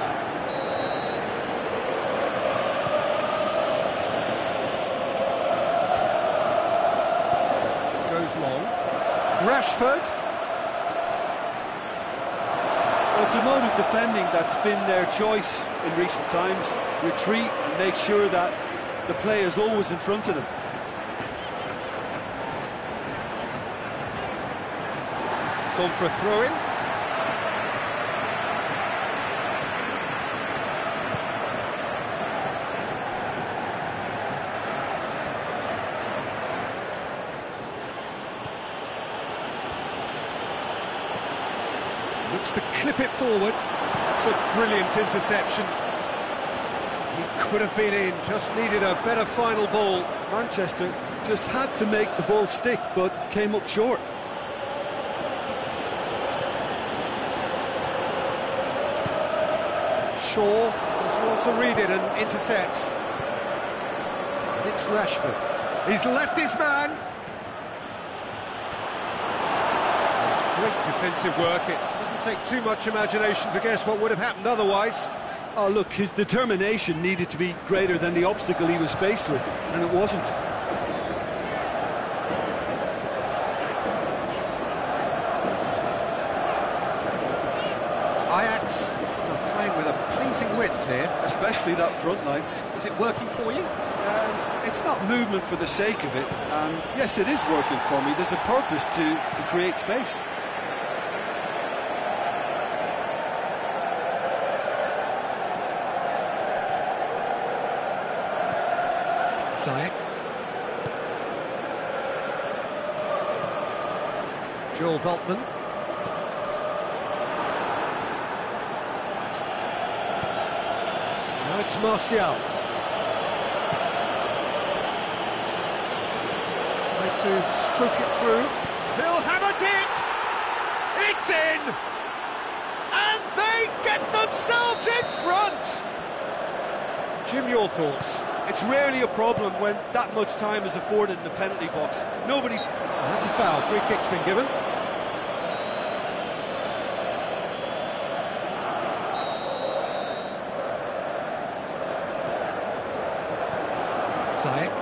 Goes long. Rashford. Well, it's a mode of defending that's been their choice in recent times. Retreat and make sure that the play is always in front of them. Gone for a throw-in. Looks to clip it forward. That's a brilliant interception. He could have been in, just needed a better final ball. Manchester just had to make the ball stick, but came up short. Shaw does well to read it and intercepts. And it's Rashford. He's left his man. It's great defensive work. It doesn't take too much imagination to guess what would have happened otherwise. Oh, look, his determination needed to be greater than the obstacle he was faced with, and it wasn't. Ajax are playing with a pleasing width here. Especially that front line. Is it working for you? It's not movement for the sake of it, and yes, it is working for me. There's a purpose to create space. Ziyech. Joel Veltman. Now it's Martial. Tries to stroke it through. He'll have a dip! It's in! And they get themselves in front! Jim, your thoughts? It's rarely a problem when that much time is afforded in the penalty box. Nobody's... Oh, that's a foul. Free kick's been given. Ziyech.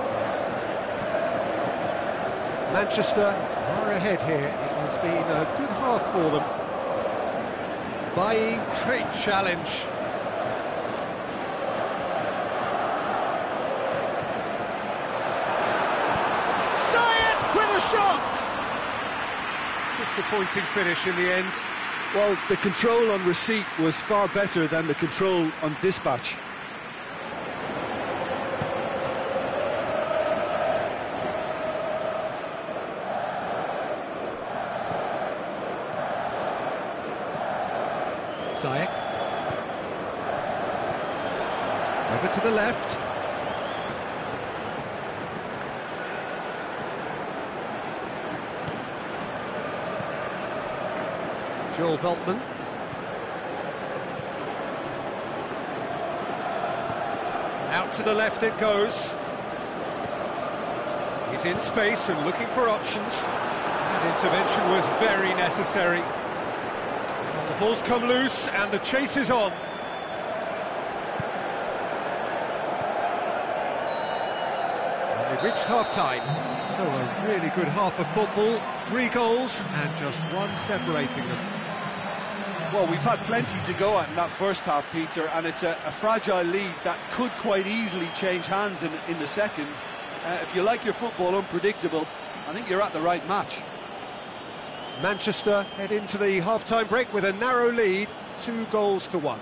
Manchester are ahead here. It has been a good half for them. Bailly, great challenge. Ziyech with a shot! Disappointing finish in the end. Well, the control on receipt was far better than the control on dispatch. Ziyech. Over to the left. Joel Veltman. Out to the left it goes. He's in space and looking for options. That intervention was very necessary. The ball's come loose and the chase is on. And we've reached half-time. So a really good half of football. 3 goals and just one separating them. Well, we've had plenty to go at in that first half, Peter, and it's a fragile lead that could quite easily change hands in the second. If you like your football unpredictable, I think you're at the right match. Manchester head into the half-time break with a narrow lead, 2 goals to 1.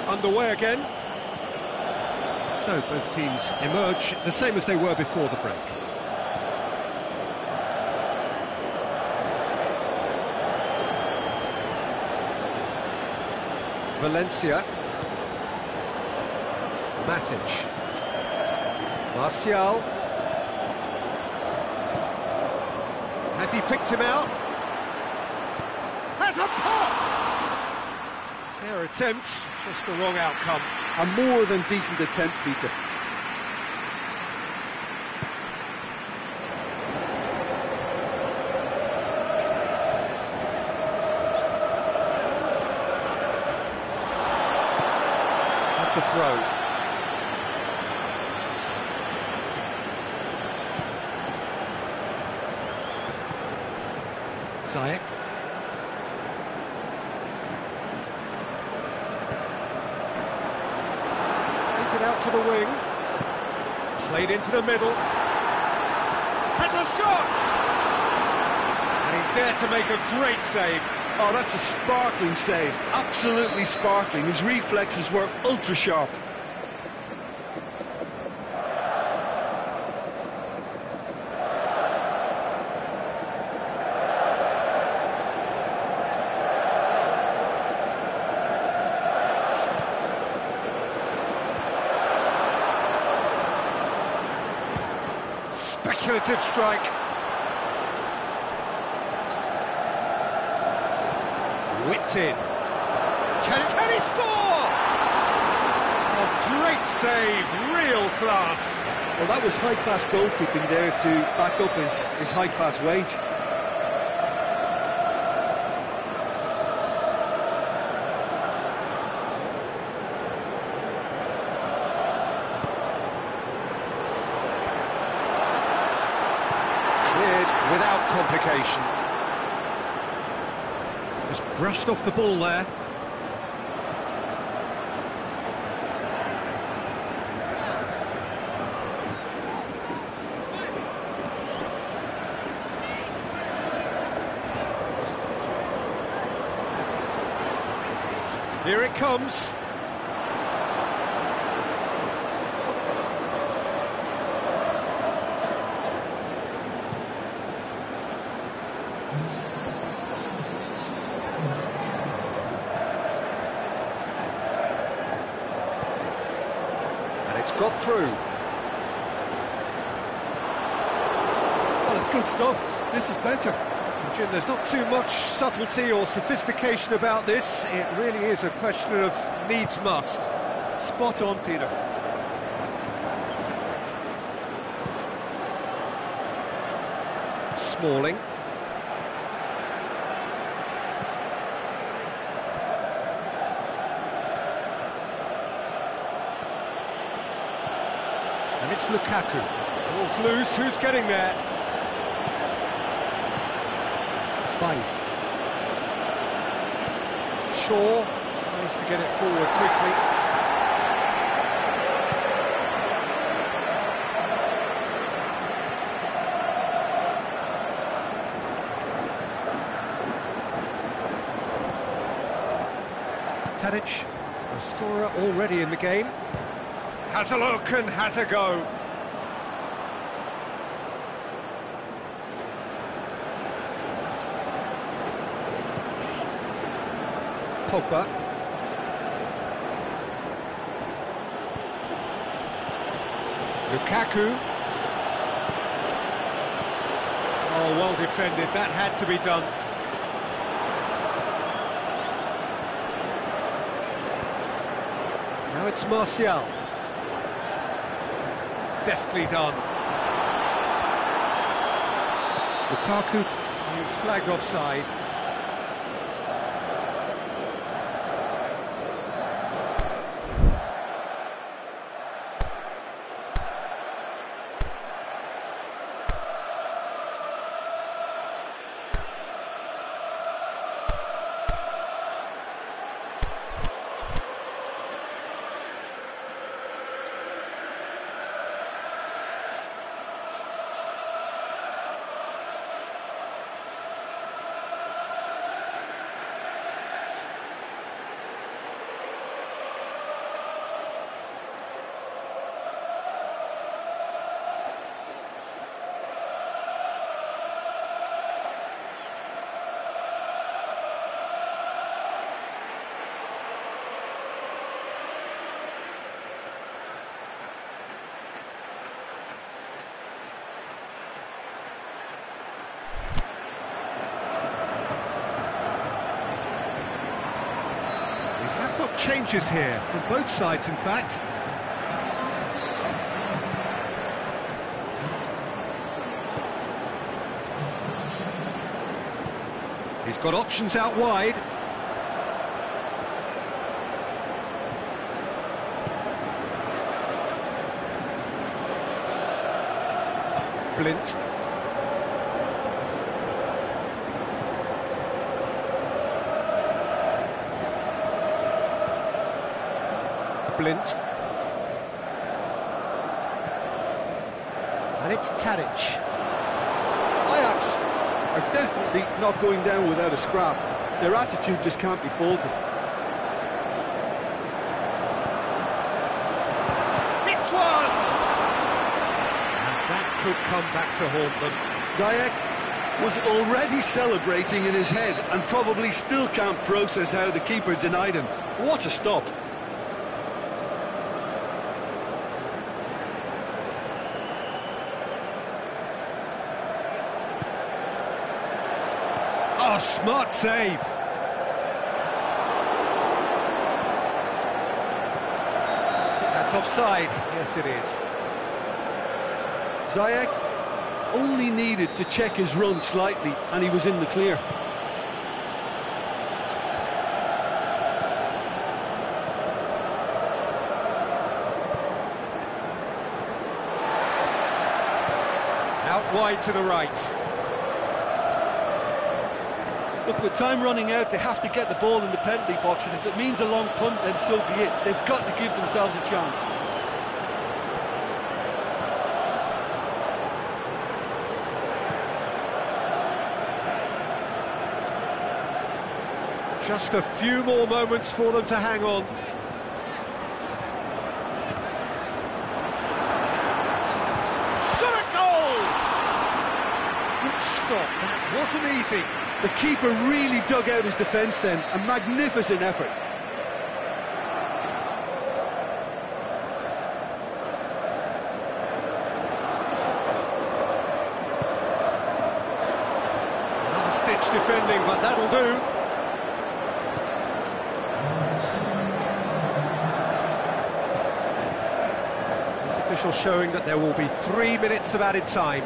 Underway again. So both teams emerge the same as they were before the break. Valencia. Matic. Martial. Has he picked him out? Has a pop! Fair attempt, just the wrong outcome. A more than decent attempt, Peter. That's a throw. Ziyech. Plays it out to the wing. Played into the middle. Has a shot! And he's there to make a great save. Oh, that's a sparkling save. Absolutely sparkling. His reflexes were ultra sharp. Speculative strike. Whipped in. Can he score? A great save, real class. Well, that was high-class goalkeeping there to back up his high-class wage. Cleared without complication. Just brushed off the ball there. Here it comes. It's got through. Well, it's good stuff. This is better. Jim, there's not too much subtlety or sophistication about this. It really is a question of needs must. Spot on, Peter. Smalling. And it's Lukaku. Ball's loose, who's getting there? Bailly. Shaw tries to get it forward quickly. Tadic, a scorer already in the game. Has a look and has a go. Pogba. Lukaku. Oh, well defended. That had to be done. Now it's Martial. Deftly done. Lukaku is flagged offside. Changes here from both sides, in fact. He's got options out wide. Blint. Blint. And it's Tadic. Ajax are definitely not going down without a scrap. Their attitude just can't be faulted. It's one! And that could come back to haunt them. Ziyech was already celebrating in his head and probably still can't process how the keeper denied him. What a stop! Oh, smart save. That's offside. Yes, it is. Ziyech only needed to check his run slightly and he was in the clear. Out wide to the right. Look, with time running out, they have to get the ball in the penalty box, and if it means a long punt, then so be it. They've got to give themselves a chance. Just a few more moments for them to hang on. Shot a goal! Good stop, that wasn't easy. The keeper really dug out his defence then, a magnificent effort. much defending, but that'll do. This official showing that there will be 3 minutes of added time.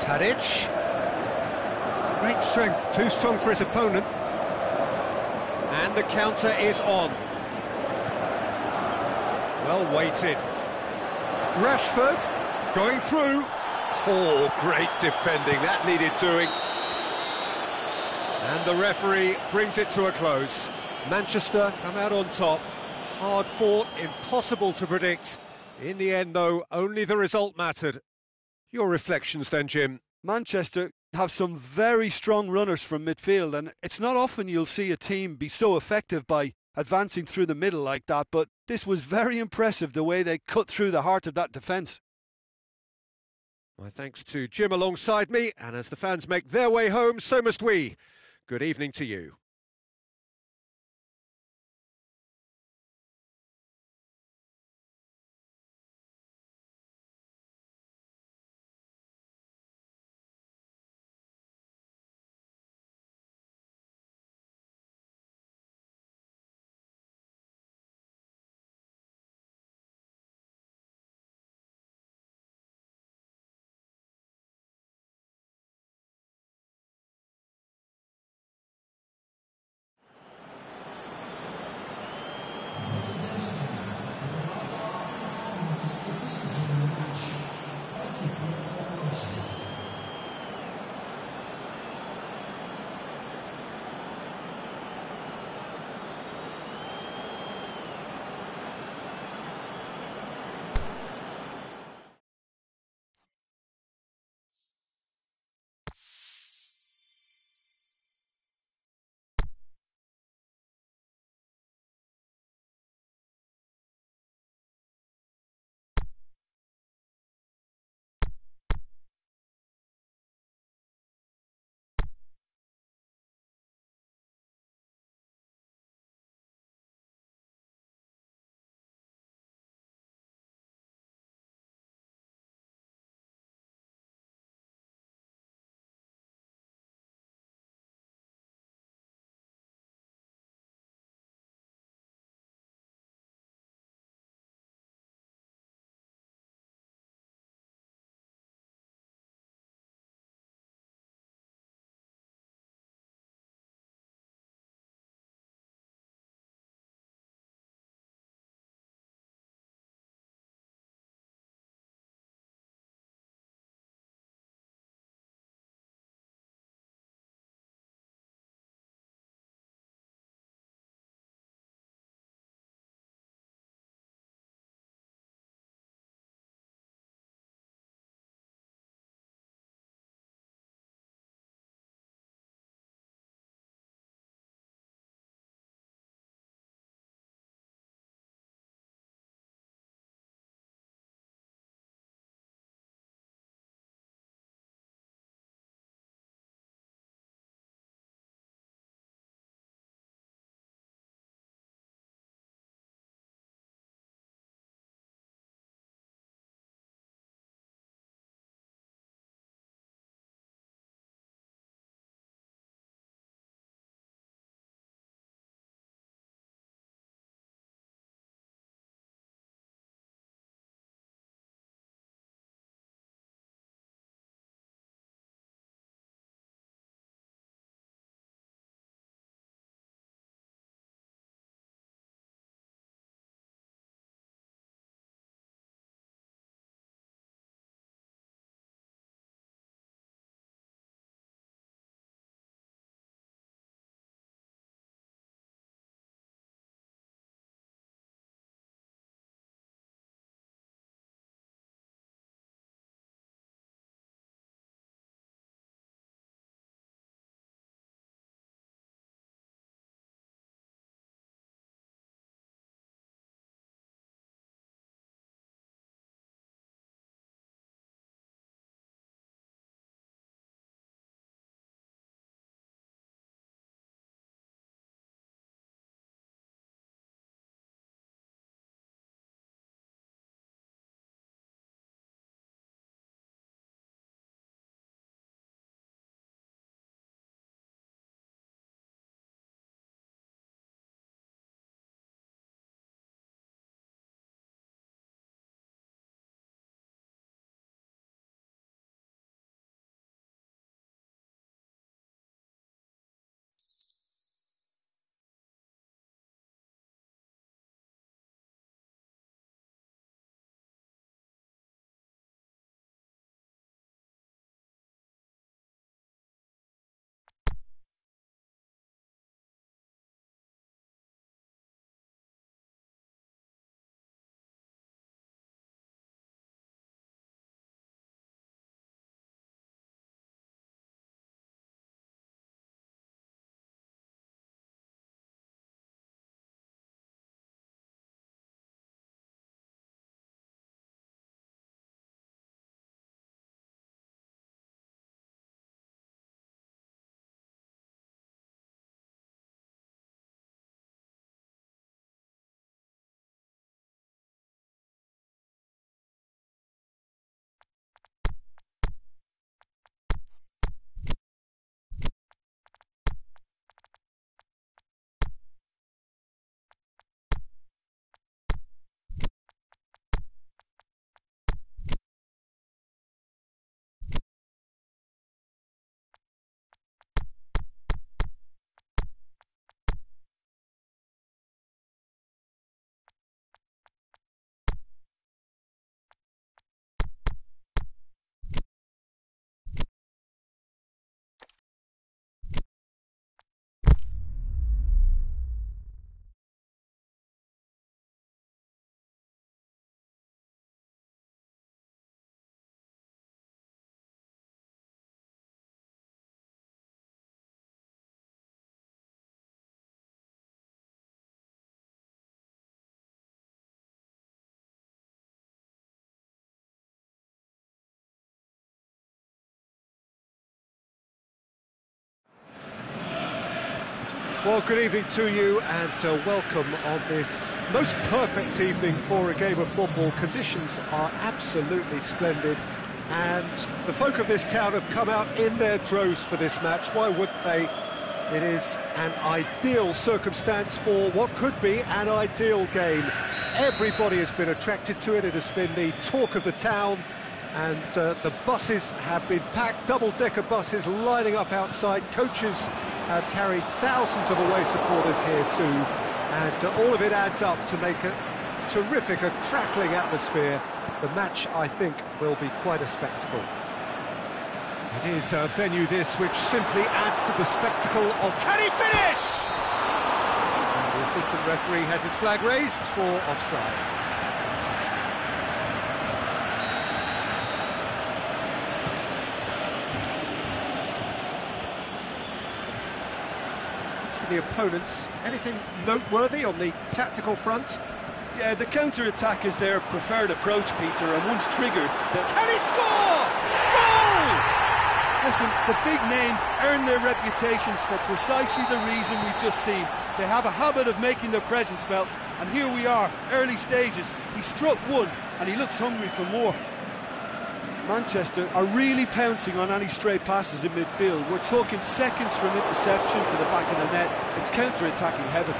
Tadic. Great strength, too strong for his opponent. And the counter is on. Well weighted. Rashford going through. Oh, great defending, that needed doing. And the referee brings it to a close. Manchester come out on top. Hard fought, impossible to predict. In the end, though, only the result mattered. Your reflections then, Jim? Manchester have some very strong runners from midfield, and it's not often you'll see a team be so effective by advancing through the middle like that, but this was very impressive the way they cut through the heart of that defence. My thanks to Jim alongside me, and as the fans make their way home, so must we. Good evening to you. Well, good evening to you and welcome on this most perfect evening for a game of football. Conditions are absolutely splendid and the folk of this town have come out in their droves for this match. Why wouldn't they? It is an ideal circumstance for what could be an ideal game. Everybody has been attracted to it. It has been the talk of the town. And the buses have been packed, double-decker buses lining up outside. Coaches have carried thousands of away supporters here too. And all of it adds up to make a terrific, a crackling atmosphere. The match, I think, will be quite a spectacle. It is a venue this which simply adds to the spectacle of... Can he finish? And the assistant referee has his flag raised for offside. The opponents, anything noteworthy on the tactical front? Yeah, the counter-attack is their preferred approach, Peter, and once triggered... Can he score? Goal! Listen, the big names earn their reputations for precisely the reason we've just seen. They have a habit of making their presence felt, and here we are, early stages. He struck one, and he looks hungry for more. Manchester are really pouncing on any stray passes in midfield. We're talking seconds from interception to the back of the net. It's counter-attacking heaven.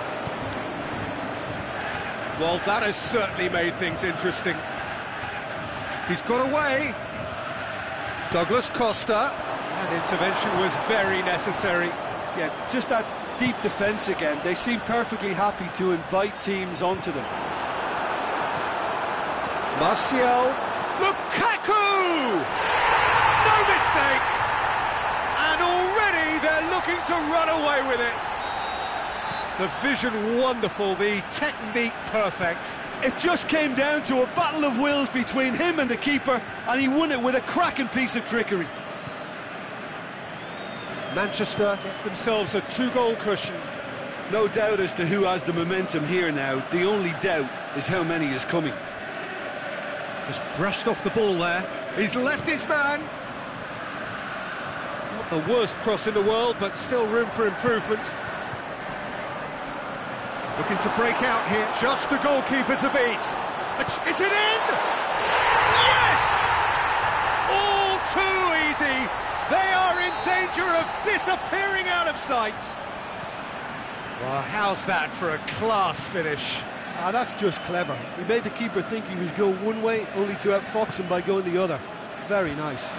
Well, that has certainly made things interesting. He's got away. Douglas Costa. That intervention was very necessary. Yeah, just that deep defence again. They seem perfectly happy to invite teams onto them. Martial. Lukaku! No mistake! And already they're looking to run away with it. The vision wonderful, the technique perfect. It just came down to a battle of wills between him and the keeper, and he won it with a cracking piece of trickery. Manchester get themselves a two-goal cushion. No doubt as to who has the momentum here now. The only doubt is how many is coming. Just brushed off the ball there. He's left his man. Not the worst cross in the world, but still room for improvement. Looking to break out here. Just the goalkeeper to beat. Is it in? Yes! All too easy. They are in danger of disappearing out of sight. Well, how's that for a class finish? Ah, that's just clever. He made the keeper think he was going one way, only to outfox him by going the other. Very nice.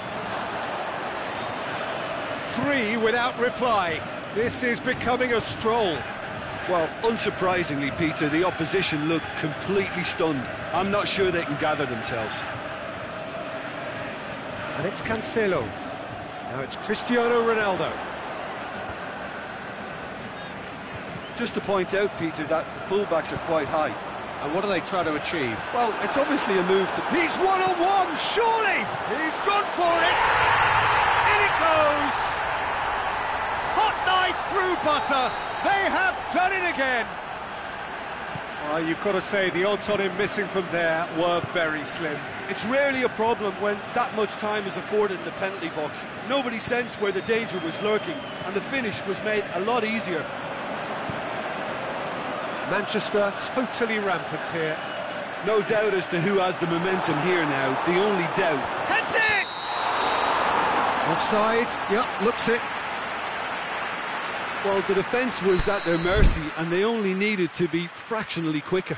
3 without reply. This is becoming a stroll. Well, unsurprisingly, Peter, the opposition look completely stunned. I'm not sure they can gather themselves. And it's Cancelo. Now it's Cristiano Ronaldo. Just to point out, Peter, that the fullbacks are quite high. And what do they try to achieve? Well, it's obviously a move to... He's one-on-one, surely! He's gone for it! In it goes! Hot knife through butter! They have done it again! Well, you've got to say, the odds on him missing from there were very slim. It's rarely a problem when that much time is afforded in the penalty box. Nobody sensed where the danger was lurking, and the finish was made a lot easier. Manchester totally rampant here. No doubt as to who has the momentum here now. The only doubt... That's it! Offside. Yep, looks it. Well, the defence was at their mercy, and they only needed to be fractionally quicker.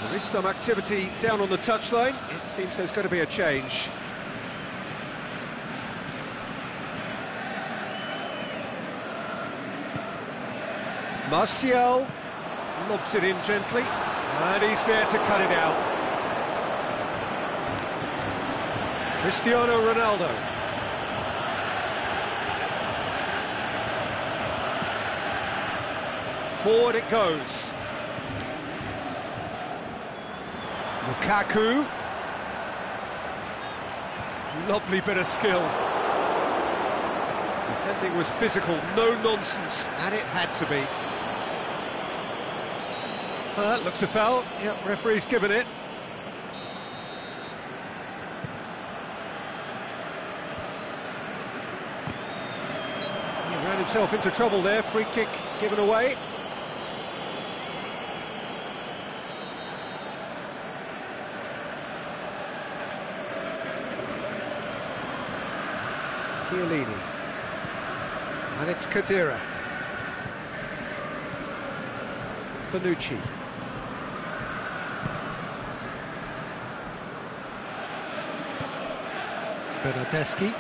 There is some activity down on the touchline. It seems there's going to be a change. Martial lobs it in gently, and he's there to cut it out. Cristiano Ronaldo. Forward it goes. Lukaku. Lovely bit of skill. Defending was physical, no nonsense, and it had to be. That looks a foul. Yep, referee's given it. He ran himself into trouble there. Free kick given away. Chiellini. And it's Khedira. Bonucci. Bernardeschi.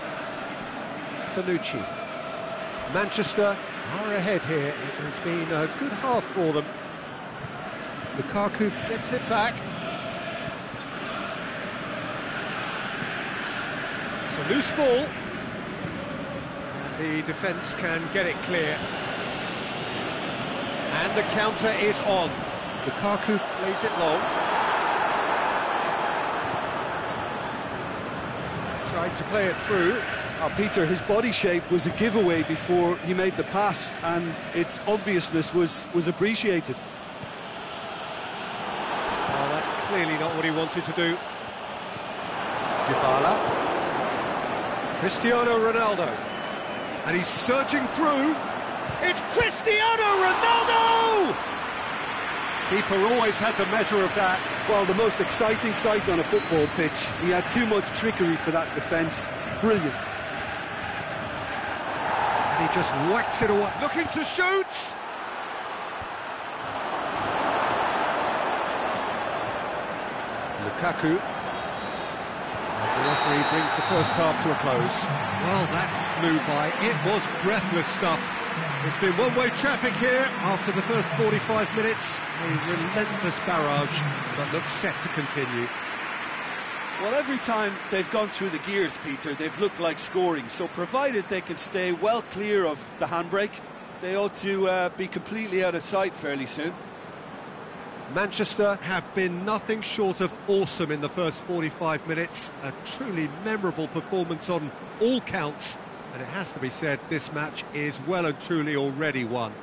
Bonucci. Manchester are ahead here. It has been a good half for them. Lukaku gets it back. It's a loose ball. The defence can get it clear. And the counter is on. Lukaku plays it long. Tried to play it through. Peter, his body shape was a giveaway before he made the pass, and its obviousness was appreciated. Well, that's clearly not what he wanted to do. Dybala. Cristiano Ronaldo. And he's surging through. It's Cristiano Ronaldo! Keeper always had the measure of that. Well, the most exciting sight on a football pitch. He had too much trickery for that defence. Brilliant. And he just whacks it away. Looking to shoot! Lukaku. The referee brings the first half to a close. Well, that flew by. It was breathless stuff. It's been one-way traffic here after the first 45 minutes. A relentless barrage that looks set to continue. Well, every time they've gone through the gears, Peter, they've looked like scoring. So provided they can stay well clear of the handbrake, they ought to be completely out of sight fairly soon. Manchester have been nothing short of awesome in the first 45 minutes. A truly memorable performance on all counts. And it has to be said, this match is well and truly already won.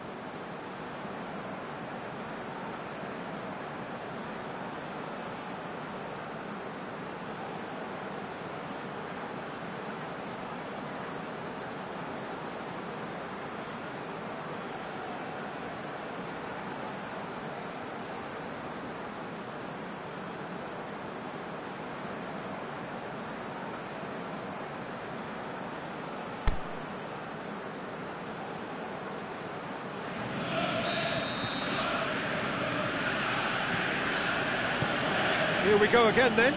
Here we go again then.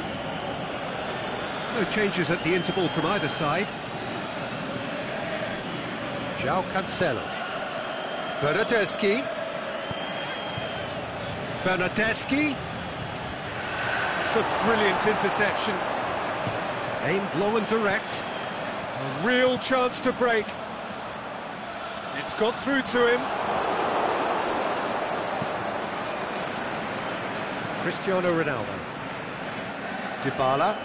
No changes at the interval from either side. João Cancelo. Bernardeschi. Bernardeschi. It's a brilliant interception. Aimed long and direct. A real chance to break. It's got through to him. Cristiano Ronaldo. Dybala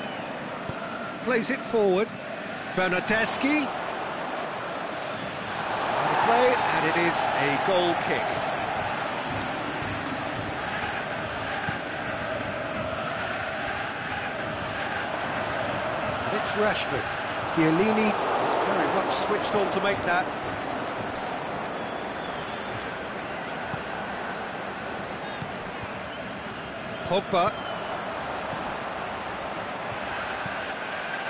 plays it forward. Bernardeschi. Play, and it is a goal kick. And it's Rashford. Chiellini is very much switched on to make that. Pogba.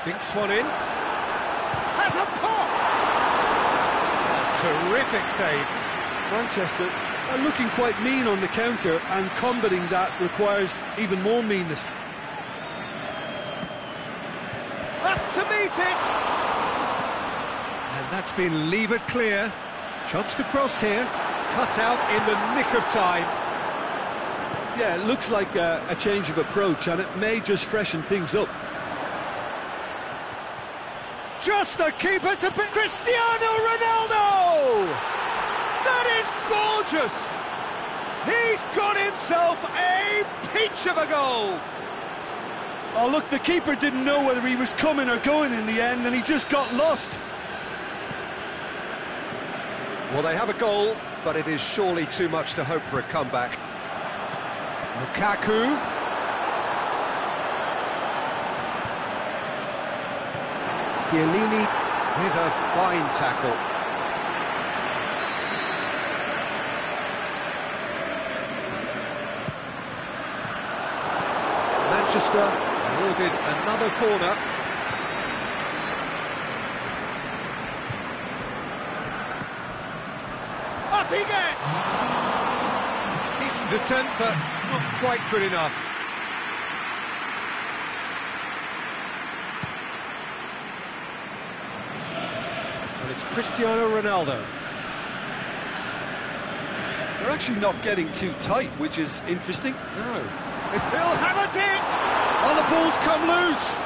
Dinks one in. Has a pop! Terrific save. Manchester are looking quite mean on the counter, and combating that requires even more meanness. Up to meet it! And that's been levered clear. Chance to cross here. cut out in the nick of time. Yeah, it looks like a change of approach, and it may just freshen things up. Just the keeper to Cristiano Ronaldo! That is gorgeous! He's got himself a peach of a goal! Oh, look, the keeper didn't know whether he was coming or going in the end, and he just got lost. Well, they have a goal, but it is surely too much to hope for a comeback. Lukaku. Chiellini with a fine tackle. Manchester awarded another corner. Up he gets! Decent attempt, but not quite good enough. And it's Cristiano Ronaldo. They're actually not getting too tight, which is interesting. No. He'll have a dig! Oh, the ball's come loose!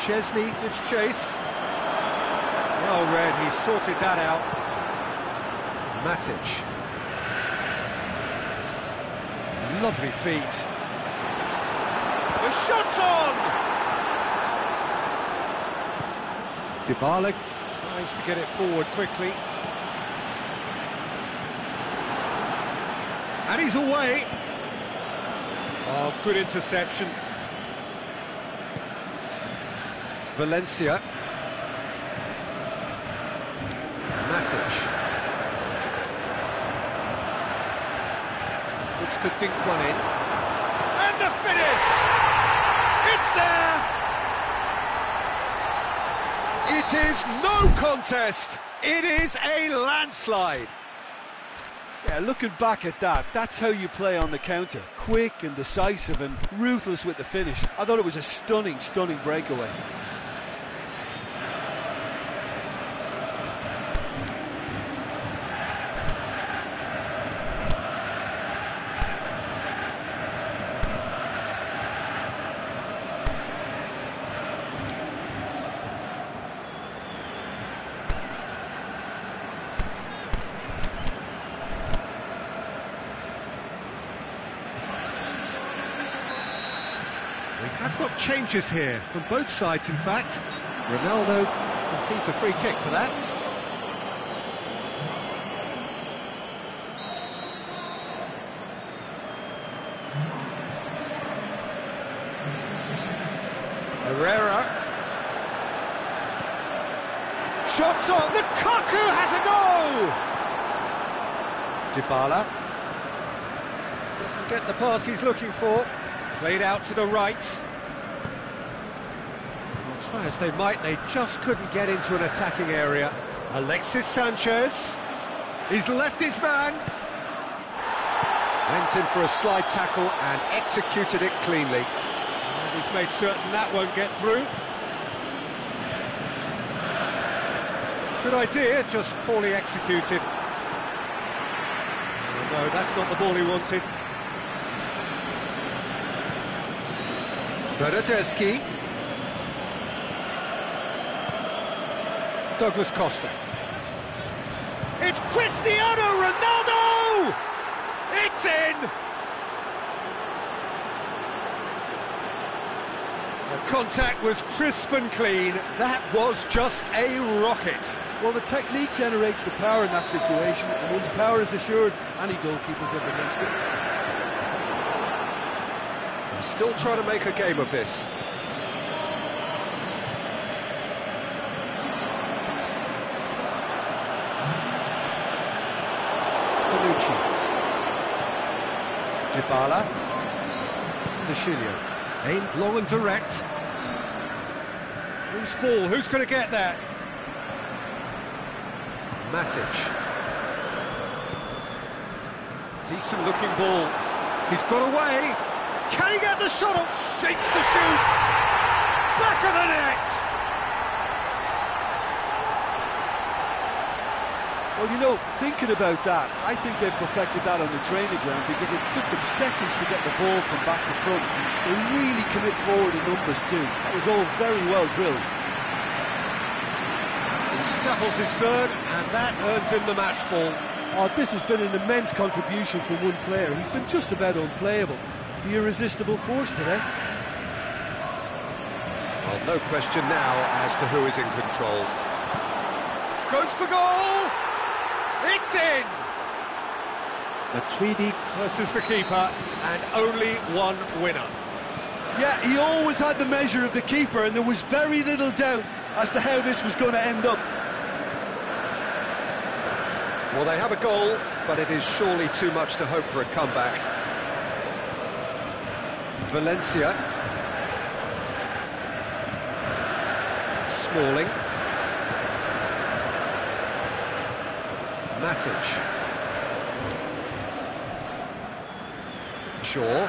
Chesney gives chase. Well read, he sorted that out. Matic. Lovely feet. The shot's on! Dybala tries to get it forward quickly. And he's away. Oh, good interception. Valencia. Matic. Looks to dink one in. And the finish! It's there! It is no contest! It is a landslide! Yeah, looking back at that, that's how you play on the counter. Quick and decisive and ruthless with the finish. I thought it was a stunning, stunning breakaway. We have got changes here from both sides, in fact. Ronaldo concedes a free kick for that. Herrera. Shots on. Lukaku has a go! Dybala. Doesn't get the pass he's looking for. Played out to the right. Well, try as they might, they just couldn't get into an attacking area. Alexis Sanchez. He's left his man. Went in for a slide tackle and executed it cleanly. And he's made certain that won't get through. Good idea, just poorly executed. Oh, no, that's not the ball he wanted. Bernardeschi. Douglas Costa. It's Cristiano Ronaldo! It's in! The contact was crisp and clean. That was just a rocket. Well, the technique generates the power in that situation, and once power is assured, any goalkeeper's up against it. Still trying to make a game of this. Bonucci. Dybala. Deschilio. Aimed long and direct. Loose ball, who's going to get that? Matic. Decent looking ball. He's got away. Can he get the shot up? Shapes the shoots! Back of the net! Well, you know, thinking about that, I think they've perfected that on the training ground because it took them seconds to get the ball from back to front. They really commit forward in numbers too. That was all very well drilled. He snaffles his third, and that earns him the match ball. Oh, this has been an immense contribution from one player. He's been just about unplayable. The irresistible force today. Well, no question now as to who is in control. Goes for goal! It's in! The Tweedy versus the keeper, and only one winner. Yeah, he always had the measure of the keeper, and there was very little doubt as to how this was going to end up. Well, they have a goal, but it is surely too much to hope for a comeback. Valencia. Smalling. Matic. Shaw.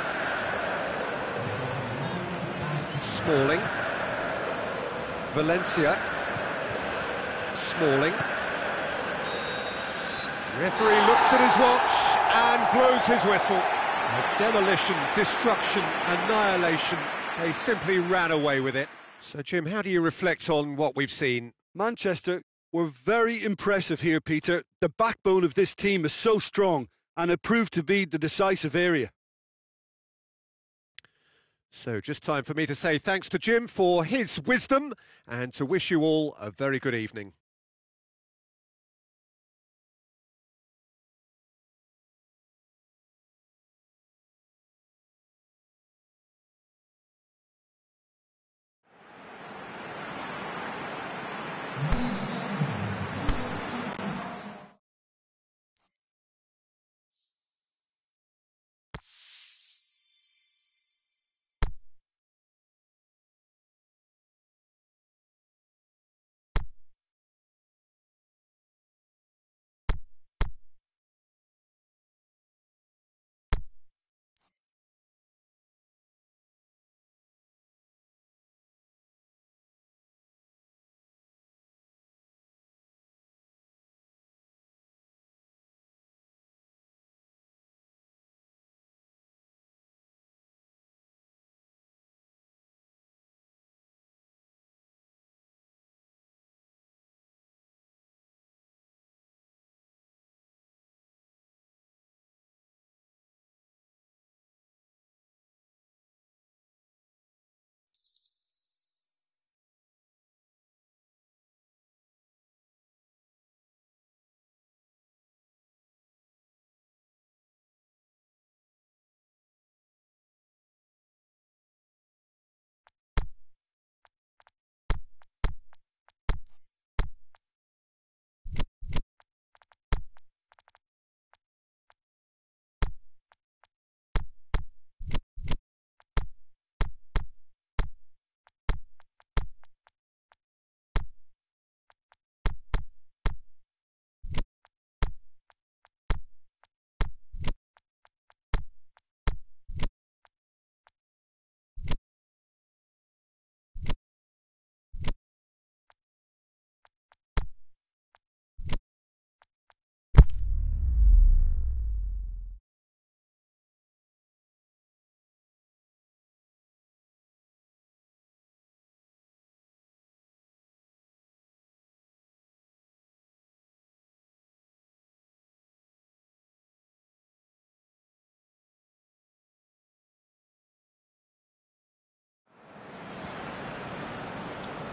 Smalling. Valencia. Smalling. Referee looks at his watch and blows his whistle. Demolition, destruction, annihilation. They simply ran away with it. So, Jim, how do you reflect on what we've seen? Manchester were very impressive here, Peter. The backbone of this team is so strong, and it proved to be the decisive area. So, just time for me to say thanks to Jim for his wisdom and to wish you all a very good evening.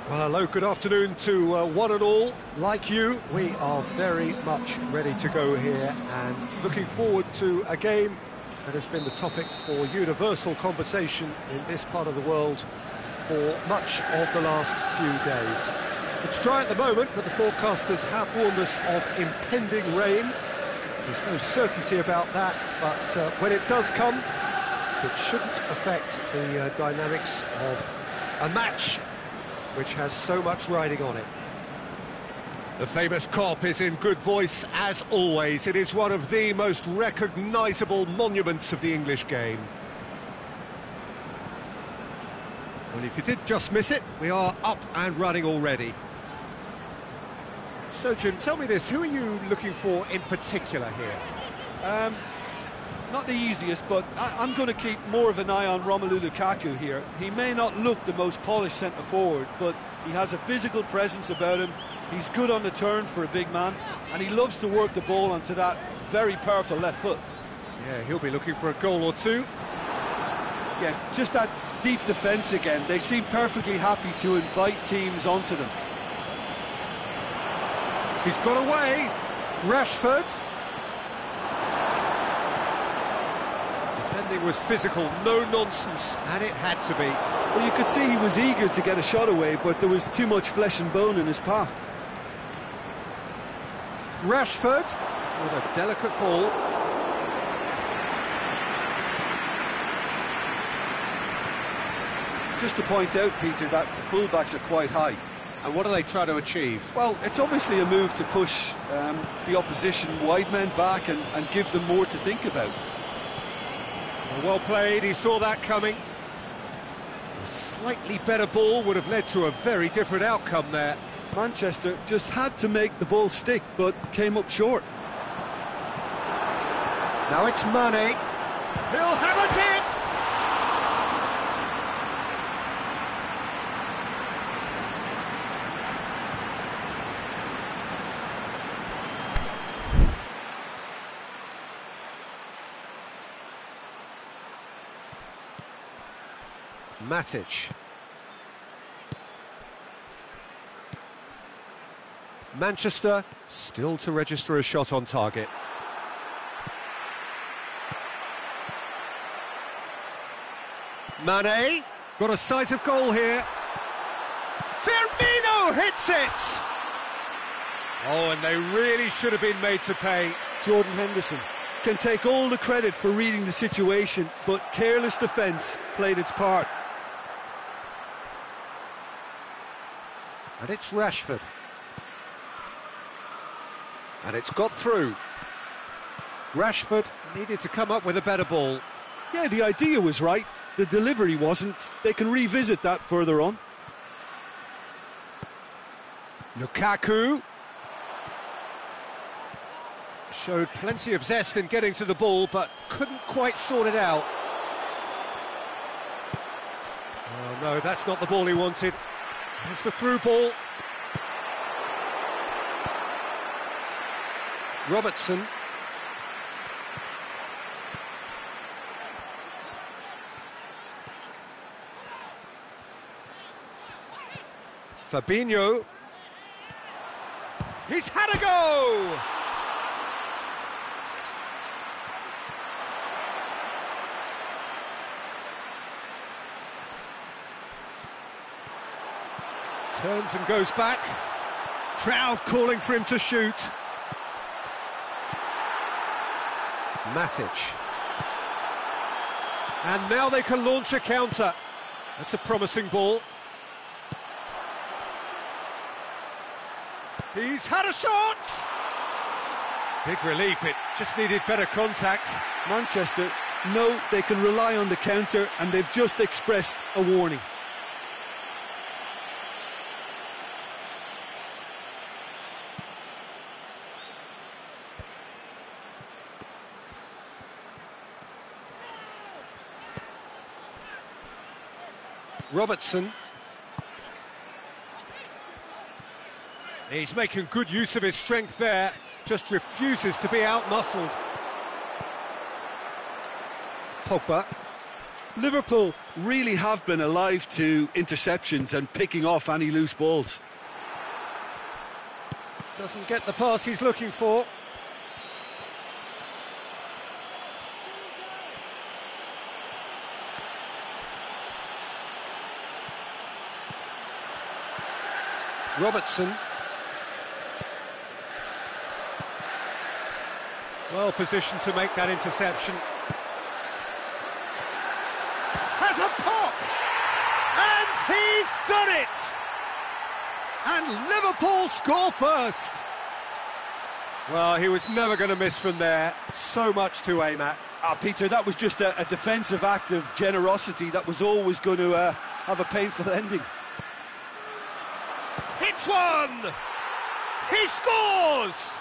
Well, hello, good afternoon to one and all. Like you, we are very much ready to go here and looking forward to a game that has been the topic for universal conversation in this part of the world for much of the last few days. It's dry at the moment, but the forecasters have warned us of impending rain. There's no certainty about that, but when it does come, it shouldn't affect the dynamics of a match which has so much riding on it. The famous Kop is in good voice as always. It is one of the most recognisable monuments of the English game. Well, if you did just miss it, we are up and running already. So, Jim, tell me this, who are you looking for in particular here? Not the easiest, but I'm going to keep more of an eye on Romelu Lukaku here. He may not look the most polished centre-forward, but he has a physical presence about him. He's good on the turn for a big man, and he loves to work the ball onto that very powerful left foot. Yeah, he'll be looking for a goal or two. Yeah, just that deep defence again. They seem perfectly happy to invite teams onto them. He's got away. Rashford. Defending was physical, no nonsense, and it had to be. Well, you could see he was eager to get a shot away, but there was too much flesh and bone in his path. Rashford with a delicate ball. Just to point out, Peter, that the fullbacks are quite high. And what do they try to achieve? Well, it's obviously a move to push the opposition wide men back and give them more to think about. Well played, he saw that coming. A slightly better ball would have led to a very different outcome there. Manchester just had to make the ball stick, but came up short. Now it's Mane. He'll have it in! Matic. Manchester still to register a shot on target. Mane got a sight of goal here. Firmino hits it! Oh, and they really should have been made to pay. Jordan Henderson can take all the credit for reading the situation, but careless defence played its part. And it's Rashford. And it's got through. Rashford needed to come up with a better ball. Yeah, the idea was right. The delivery wasn't. They can revisit that further on. Lukaku showed plenty of zest in getting to the ball, but couldn't quite sort it out. Oh no, that's not the ball he wanted. It's the through ball. Robertson. Fabinho. He's had a go! Turns and goes back. Crowd calling for him to shoot. Matic. And now they can launch a counter. That's a promising ball. He's had a shot! Big relief, it just needed better contact. Manchester know they can rely on the counter, and they've just expressed a warning. Robertson. He's making good use of his strength there, just refuses to be out-muscled. Pogba. Liverpool really have been alive to interceptions and picking off any loose balls. Doesn't get the pass he's looking for. Robertson. Well positioned to make that interception. Has a pop! And he's done it! And Liverpool score first! Well, he was never going to miss from there. So much to aim at. Peter, that was just a defensive act of generosity that was always going to have a painful ending. Hits one! He scores!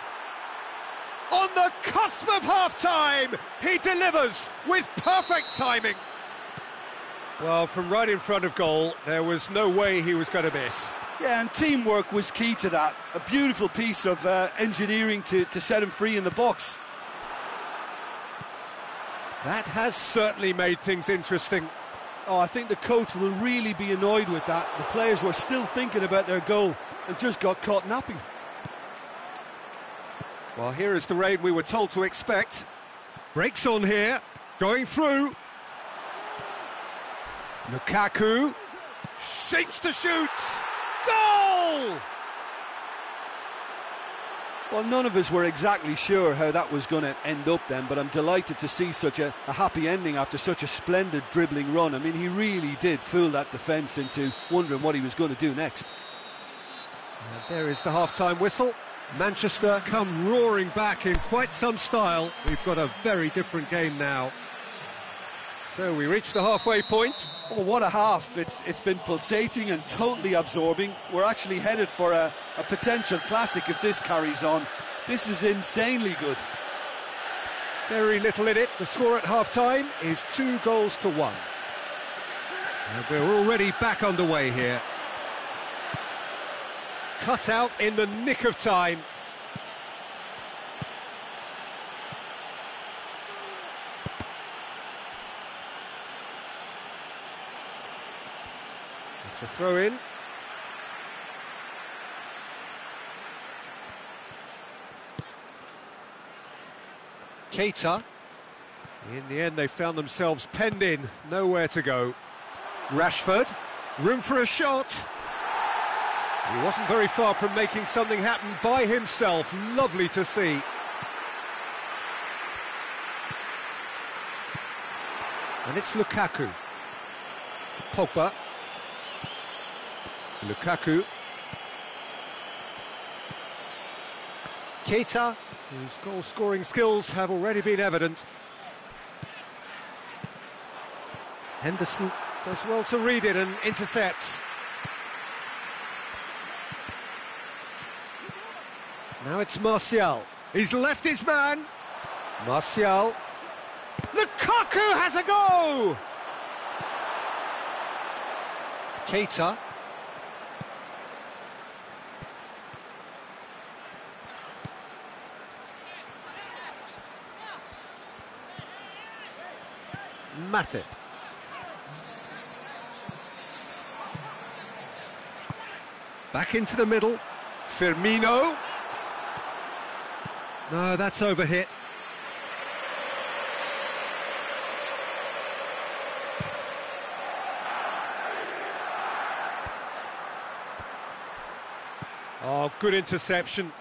On the cusp of half-time, he delivers with perfect timing. Well, from right in front of goal, there was no way he was going to miss. Yeah, and teamwork was key to that. A beautiful piece of engineering to set him free in the box. That has certainly made things interesting. Oh, I think the coach will really be annoyed with that. The players were still thinking about their goal and just got caught napping. Well, here is the rain we were told to expect. Breaks on here, going through. Lukaku shapes the shoot. Goal! Well, none of us were exactly sure how that was going to end up then, but I'm delighted to see such a happy ending after such a splendid dribbling run. I mean, he really did fool that defence into wondering what he was going to do next. And there is the half-time whistle. Manchester come roaring back in quite some style. We've got a very different game now. So we reach the halfway point. Oh, what a half. It's been pulsating and totally absorbing. We're actually headed for a potential classic if this carries on. This is insanely good. Very little in it. The score at half-time is 2-1. And we're already back underway here. Cut out in the nick of time. It's a throw-in. Keita. In the end, they found themselves penned in, nowhere to go. Rashford, room for a shot. He wasn't very far from making something happen by himself. Lovely to see. And it's Lukaku. Pogba. Lukaku. Keita, whose goal-scoring skills have already been evident. Henderson does well to read it and intercepts. Now it's Martial. He's left his man. Martial. Lukaku has a go! Keita. Matip. Back into the middle. Firmino. No, that's overhit. Oh, good interception.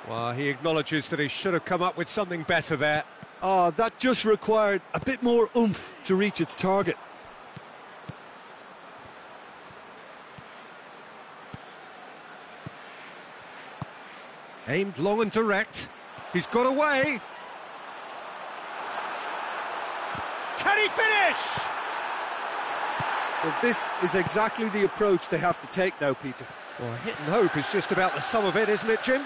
Well, he acknowledges that he should have come up with something better there. Oh, that just required a bit more oomph to reach its target. Aimed long and direct. He's got away. Can he finish? Well, this is exactly the approach they have to take now, Peter. Well, hit and hope is just about the sum of it, isn't it, Jim?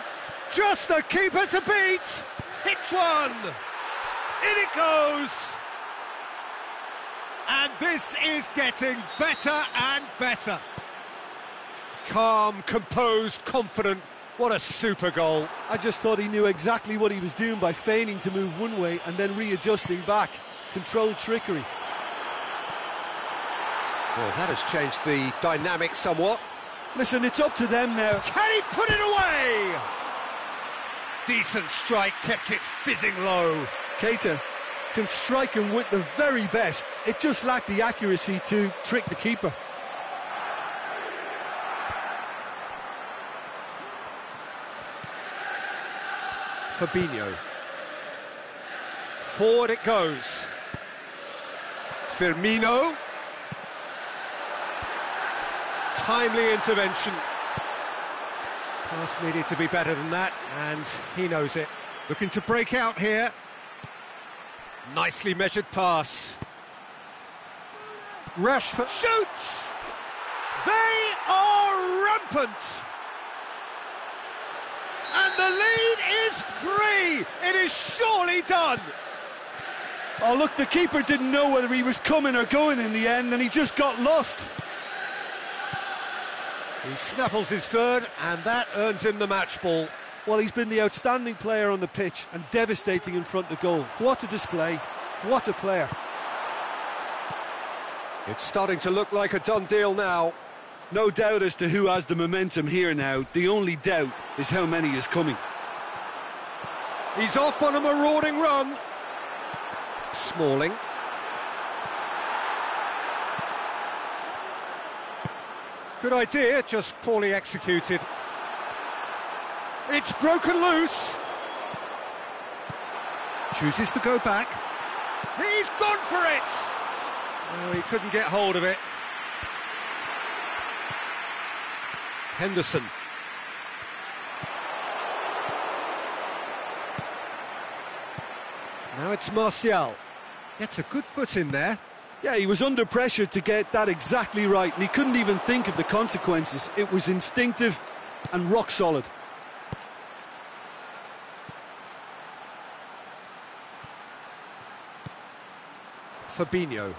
Just the keeper to beat! Hits one! In it goes! And this is getting better and better. Calm, composed, confident. What a super goal. I just thought he knew exactly what he was doing by feigning to move one way and then readjusting back. Controlled trickery. Well, that has changed the dynamic somewhat. Listen, it's up to them now. Can he put it away? Decent strike, kept it fizzing low. Keita can strike him with the very best. It just lacked the accuracy to trick the keeper. Fabinho. Forward it goes. Firmino. Timely intervention. Pass needed to be better than that, and he knows it. Looking to break out here. Nicely measured pass. Rashford shoots! They are rampant! And the lead is 3! It is surely done! Oh, look, the keeper didn't know whether he was coming or going in the end, and he just got lost. He snaffles his third, and that earns him the match ball. Well, he's been the outstanding player on the pitch and devastating in front of goal. What a display. What a player. It's starting to look like a done deal now. No doubt as to who has the momentum here now. The only doubt is how many is coming. He's off on a marauding run. Smalling. Good idea, just poorly executed. It's broken loose. Chooses to go back. He's gone for it! Oh, he couldn't get hold of it. Henderson. Now it's Martial. Gets a good foot in there. Yeah, he was under pressure to get that exactly right, and he couldn't even think of the consequences. It was instinctive and rock solid. Fabinho.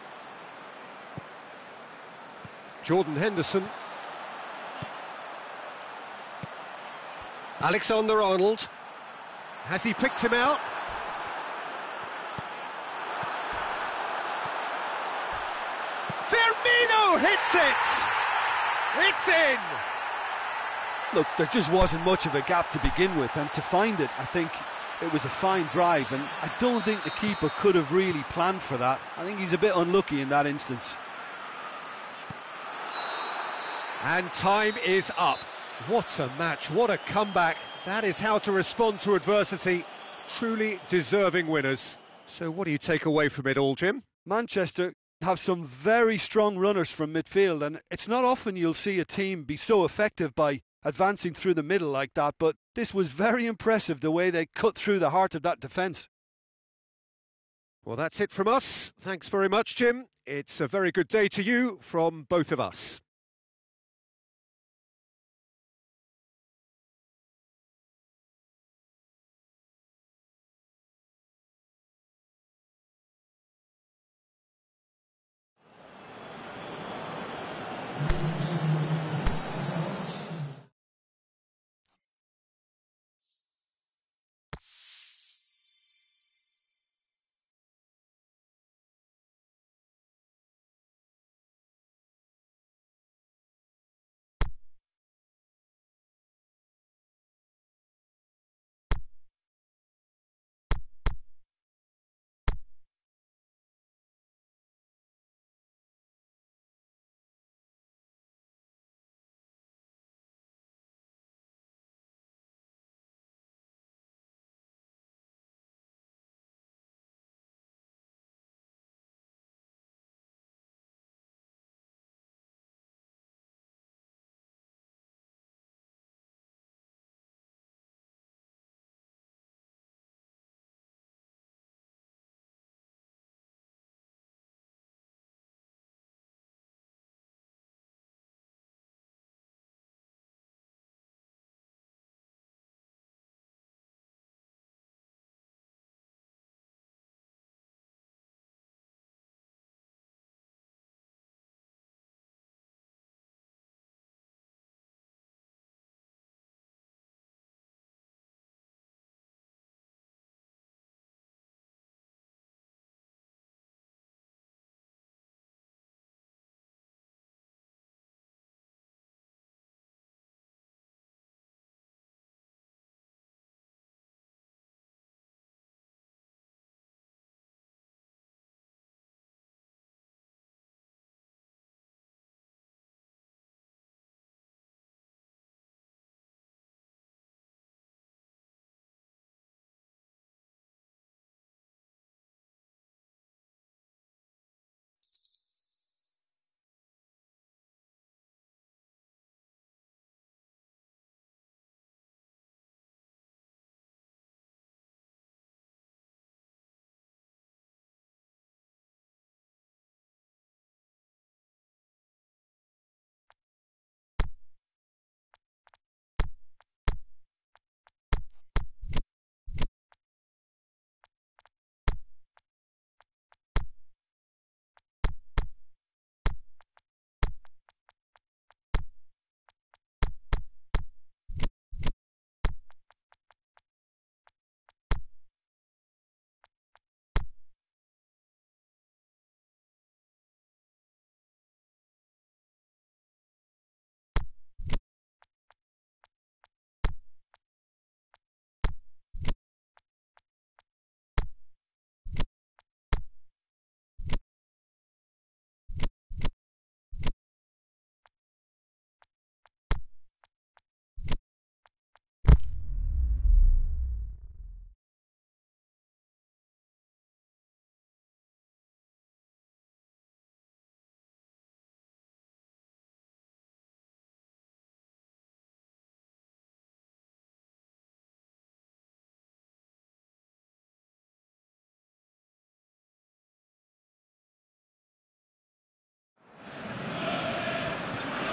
Jordan Henderson. Alexander-Arnold. Has he picked him out? Firmino hits it! It's in! Look, there just wasn't much of a gap to begin with, and to find it, I think it was a fine drive, and I don't think the keeper could have really planned for that. I think he's a bit unlucky in that instance. And time is up. What a match, what a comeback. That is how to respond to adversity. Truly deserving winners. So what do you take away from it all, Jim? Manchester have some very strong runners from midfield, and it's not often you'll see a team be so effective by advancing through the middle like that, but this was very impressive, the way they cut through the heart of that defence. Well, that's it from us. Thanks very much, Jim. It's a very good day to you from both of us.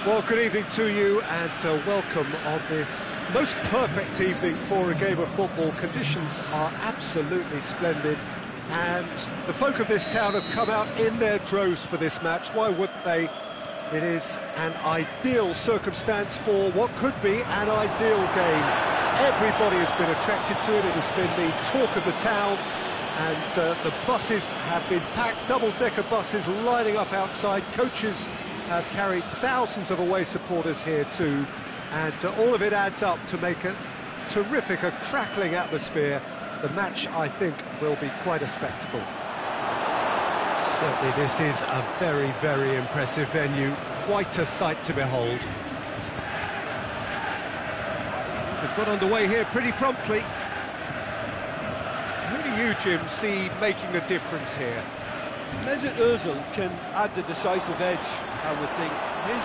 Well, good evening to you and welcome on this most perfect evening for a game of football. Conditions are absolutely splendid and the folk of this town have come out in their droves for this match. Why wouldn't they? It is an ideal circumstance for what could be an ideal game. Everybody has been attracted to it. It has been the talk of the town and the buses have been packed, double-decker buses lining up outside. Coaches have carried thousands of away supporters here too, and all of it adds up to make a terrific, a crackling atmosphere. The match, I think, will be quite a spectacle. Certainly this is a very, very impressive venue, quite a sight to behold. They've got underway here pretty promptly. Who do you, Jim, see making a difference here? Mesut Ozil can add the decisive edge, I would think. His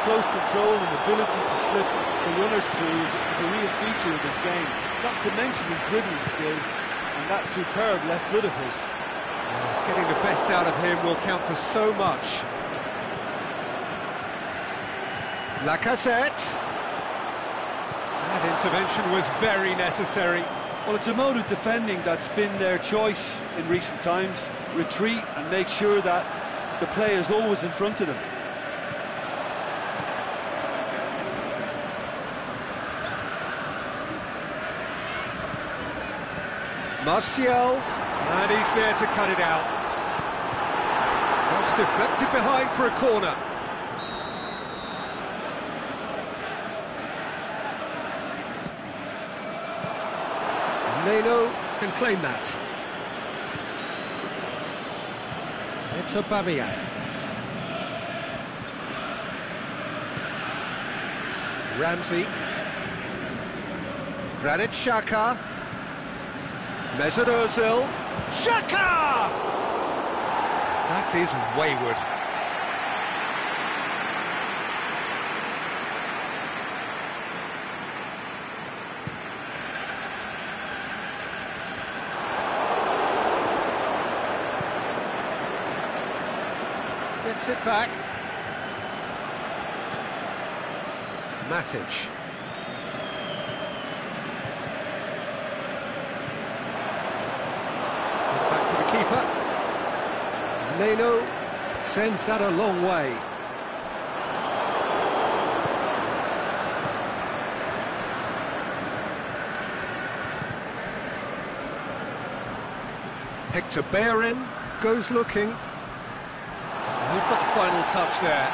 close control and ability to slip the runners through is a real feature of his game. Not to mention his dribbling skills and that superb left foot of his. Yes, getting the best out of him will count for so much. Lacazette. That intervention was very necessary. Well, it's a mode of defending that's been their choice in recent times. Retreat and make sure that the play is always in front of them. Martial, and he's there to cut it out. Cross deflected behind for a corner. Leno can claim that. It's Aubameyang. Ramsey. Granit Xhaka. Mesut Ozil. Xhaka! That is wayward. Gets it back. Matic. Back to the keeper. Leno sends that a long way. Hector Bellerin goes looking. Who's got the final touch there?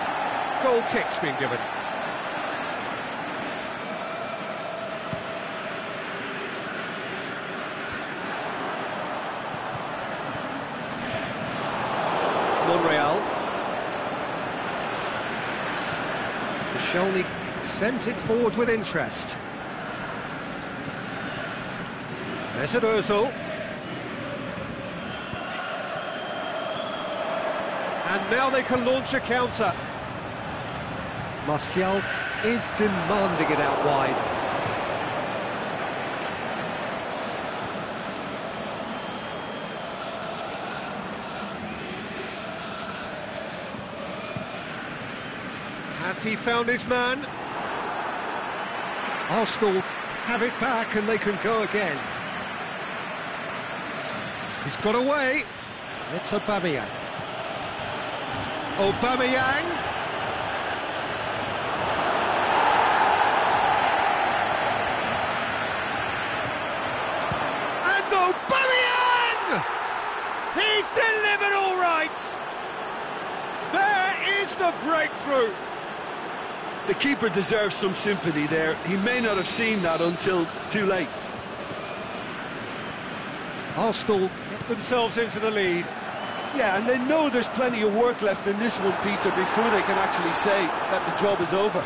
Goal kick's been given. Monreal. Koscielny sends it forward with interest. Mesut Ozil. And now they can launch a counter. Martial is demanding it out wide. Has he found his man? Arsenal have it back and they can go again. He's got away. It's Aubameyang. Aubameyang. And Aubameyang! He's delivered all right. There is the breakthrough. The keeper deserves some sympathy there. He may not have seen that until too late. Arsenal get themselves into the lead. Yeah, and they know there's plenty of work left in this one, Peter, before they can actually say that the job is over.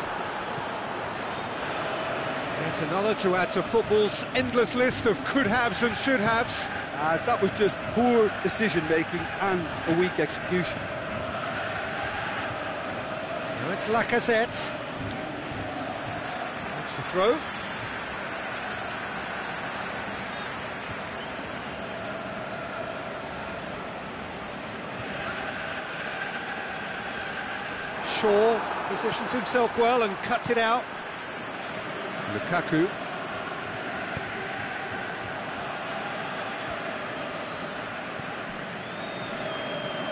Yet another to add to football's endless list of could-haves and should-haves. That was just poor decision-making and a weak execution. Now it's Lacazette. That's the throw. Shaw Positions himself well and cuts it out. Lukaku.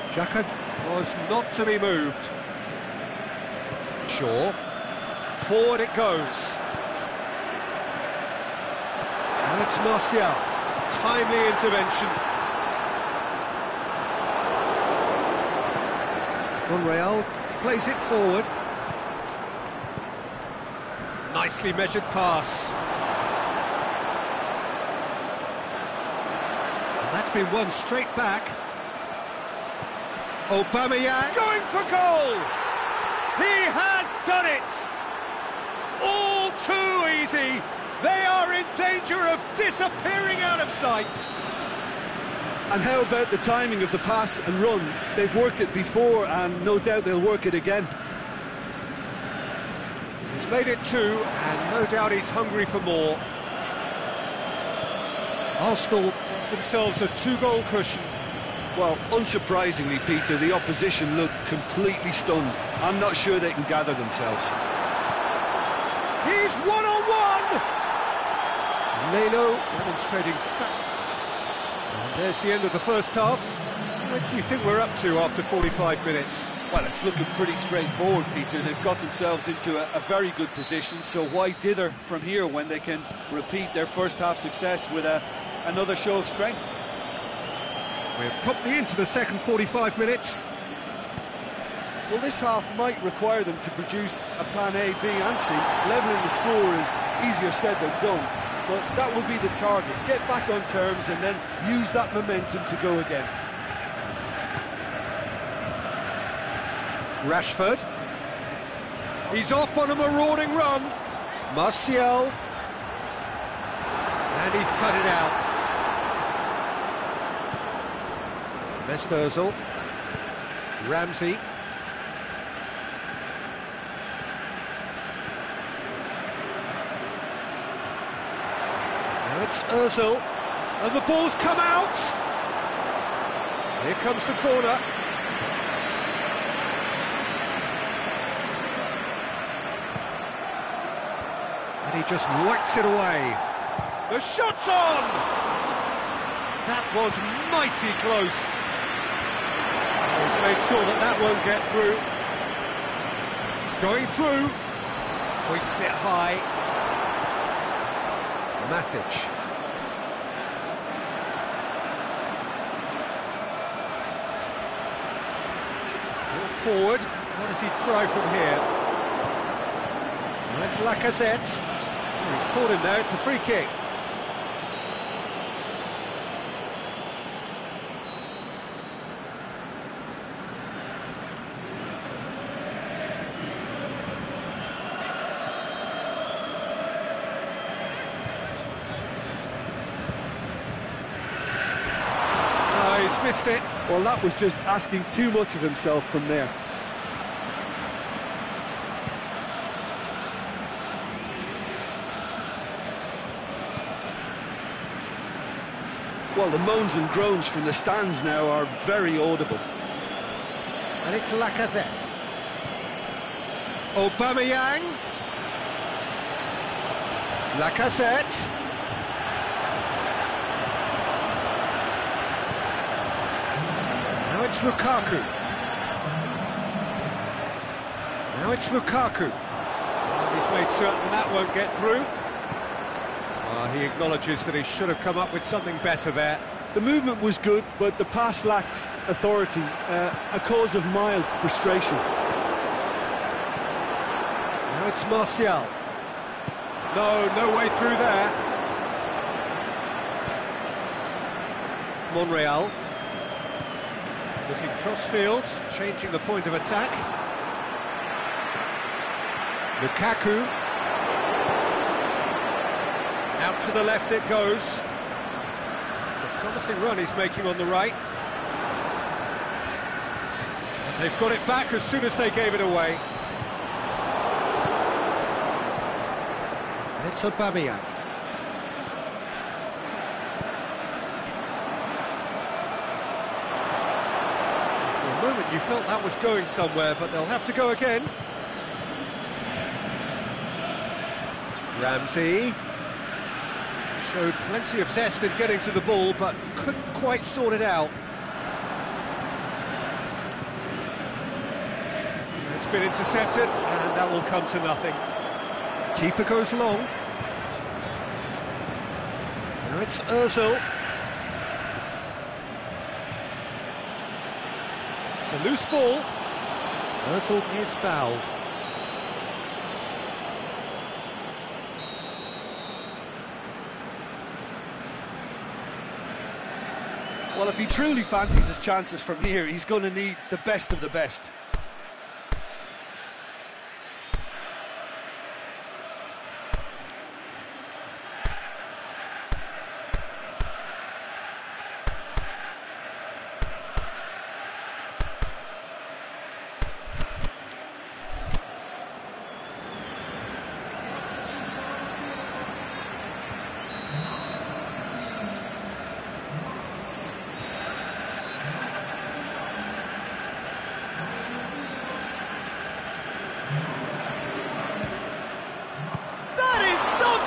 Xhaka was not to be moved. Shaw. Forward it goes. And it's Martial. Timely intervention. Monreal plays it forward. Nicely measured pass. And that's been won straight back. Aubameyang going for goal! He has done it! All too easy! They are in danger of disappearing out of sight! And how about the timing of the pass and run? They've worked it before and no doubt they'll work it again. He's made it 2 and no doubt he's hungry for more. Arsenal themselves a 2-goal cushion. Well, unsurprisingly, Peter, the opposition look completely stunned. I'm not sure they can gather themselves. He's one-on-one! Leno demonstrating And there's the end of the first half. What do you think we're up to after 45 minutes? Well, it's looking pretty straightforward, Peter. They've got themselves into a very good position, so why dither from here when they can repeat their first half success with another show of strength? We're promptly into the second 45 minutes. Well, this half might require them to produce a plan A, B and C. Levelling the score is easier said than done, but that will be the target. Get back on terms and then use that momentum to go again. Rashford. He's off on a marauding run. Martial. And he's cut it out. Mesut Ramsey. Now it's Ozil. And the ball's come out. Here comes the corner. And he just whacks it away. The shot's on! That was mighty close. He's made sure that that won't get through. Going through. Hoists it high. Matic. Brought forward. What does he try from here? That's Lacazette. Oh, he's caught him there. It's a free kick. Missed it. Well, that was just asking too much of himself from there. Well, the moans and groans from the stands now are very audible. And it's Lacazette. Aubameyang. Lacazette. Now it's Lukaku. Now it's Lukaku. And he's made certain that won't get through. He acknowledges that he should have come up with something better there. The movement was good, but the pass lacked authority, a cause of mild frustration. Now it's Martial. No way through there. Monreal. Looking cross-field, changing the point of attack. Lukaku. Out to the left it goes. It's a promising run he's making on the right. And they've got it back as soon as they gave it away. And it's Aubameyang. For a moment you felt that was going somewhere, but they'll have to go again. Ramsey showed plenty of zest in getting to the ball, but couldn't quite sort it out. It's been intercepted, and that will come to nothing. Keeper goes long. Now it's Ozil. It's a loose ball. Ozil is fouled. Well, if he truly fancies his chances from here, he's going to need the best of the best.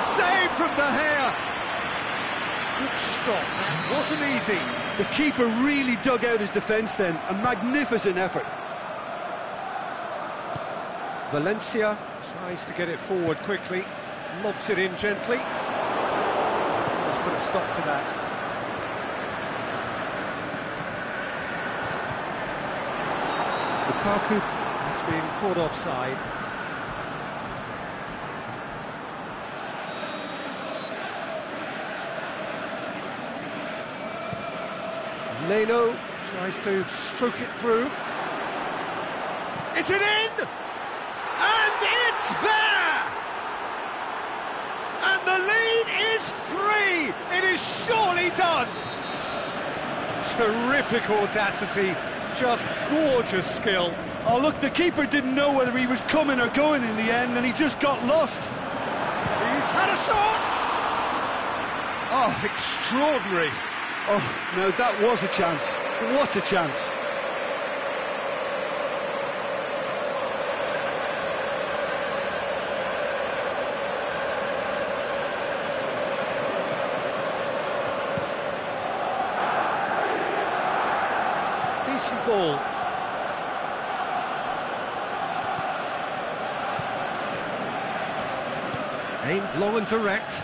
Save from the hair. Good stop, that wasn't easy. The keeper really dug out his defence then, a magnificent effort. Valencia tries to get it forward quickly, lobs it in gently. Let's put a stop to that. Lukaku has been caught offside. Leno tries to stroke it through. Is it in? And it's there! And the lead is 3! It is surely done! Terrific audacity, just gorgeous skill. Oh, look, the keeper didn't know whether he was coming or going in the end, and he just got lost. He's had a shot! Oh, extraordinary. Oh, no, that was a chance. What a chance. Decent ball. Aimed long and direct.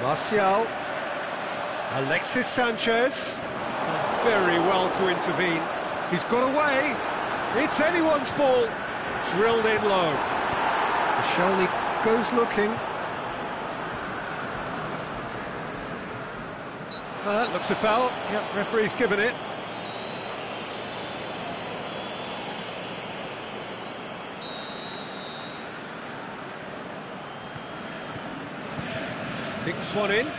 Martial. Alexis Sanchez. Done very well to intervene. He's got away. It's anyone's ball. Drilled in low. Shelny goes looking. That looks a foul. Yep, referee's given it. Dinks one in.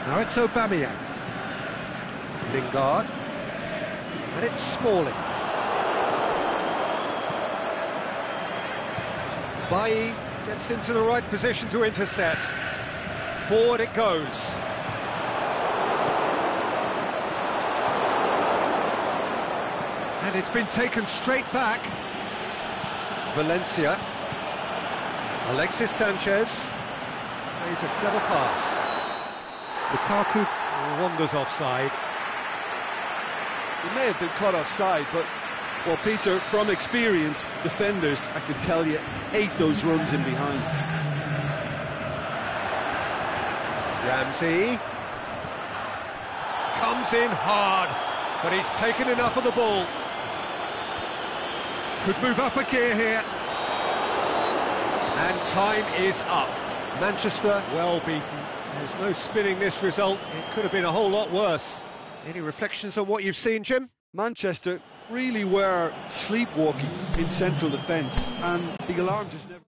Now it's Aubameyang. Lingard. And it's Smalling. Bailly gets into the right position to intercept. Forward it goes. And it's been taken straight back. Valencia. Alexis Sanchez plays a clever pass. Lukaku wanders offside. He may have been caught offside, but, well, Peter, from experience, defenders, I can tell you, hate those runs in behind. Ramsey comes in hard, but he's taken enough of the ball. Could move up a gear here. And time is up. Manchester well beaten. There's no spinning this result. It could have been a whole lot worse. Any reflections on what you've seen, Jim? Manchester really were sleepwalking in central defence, and the alarm just never...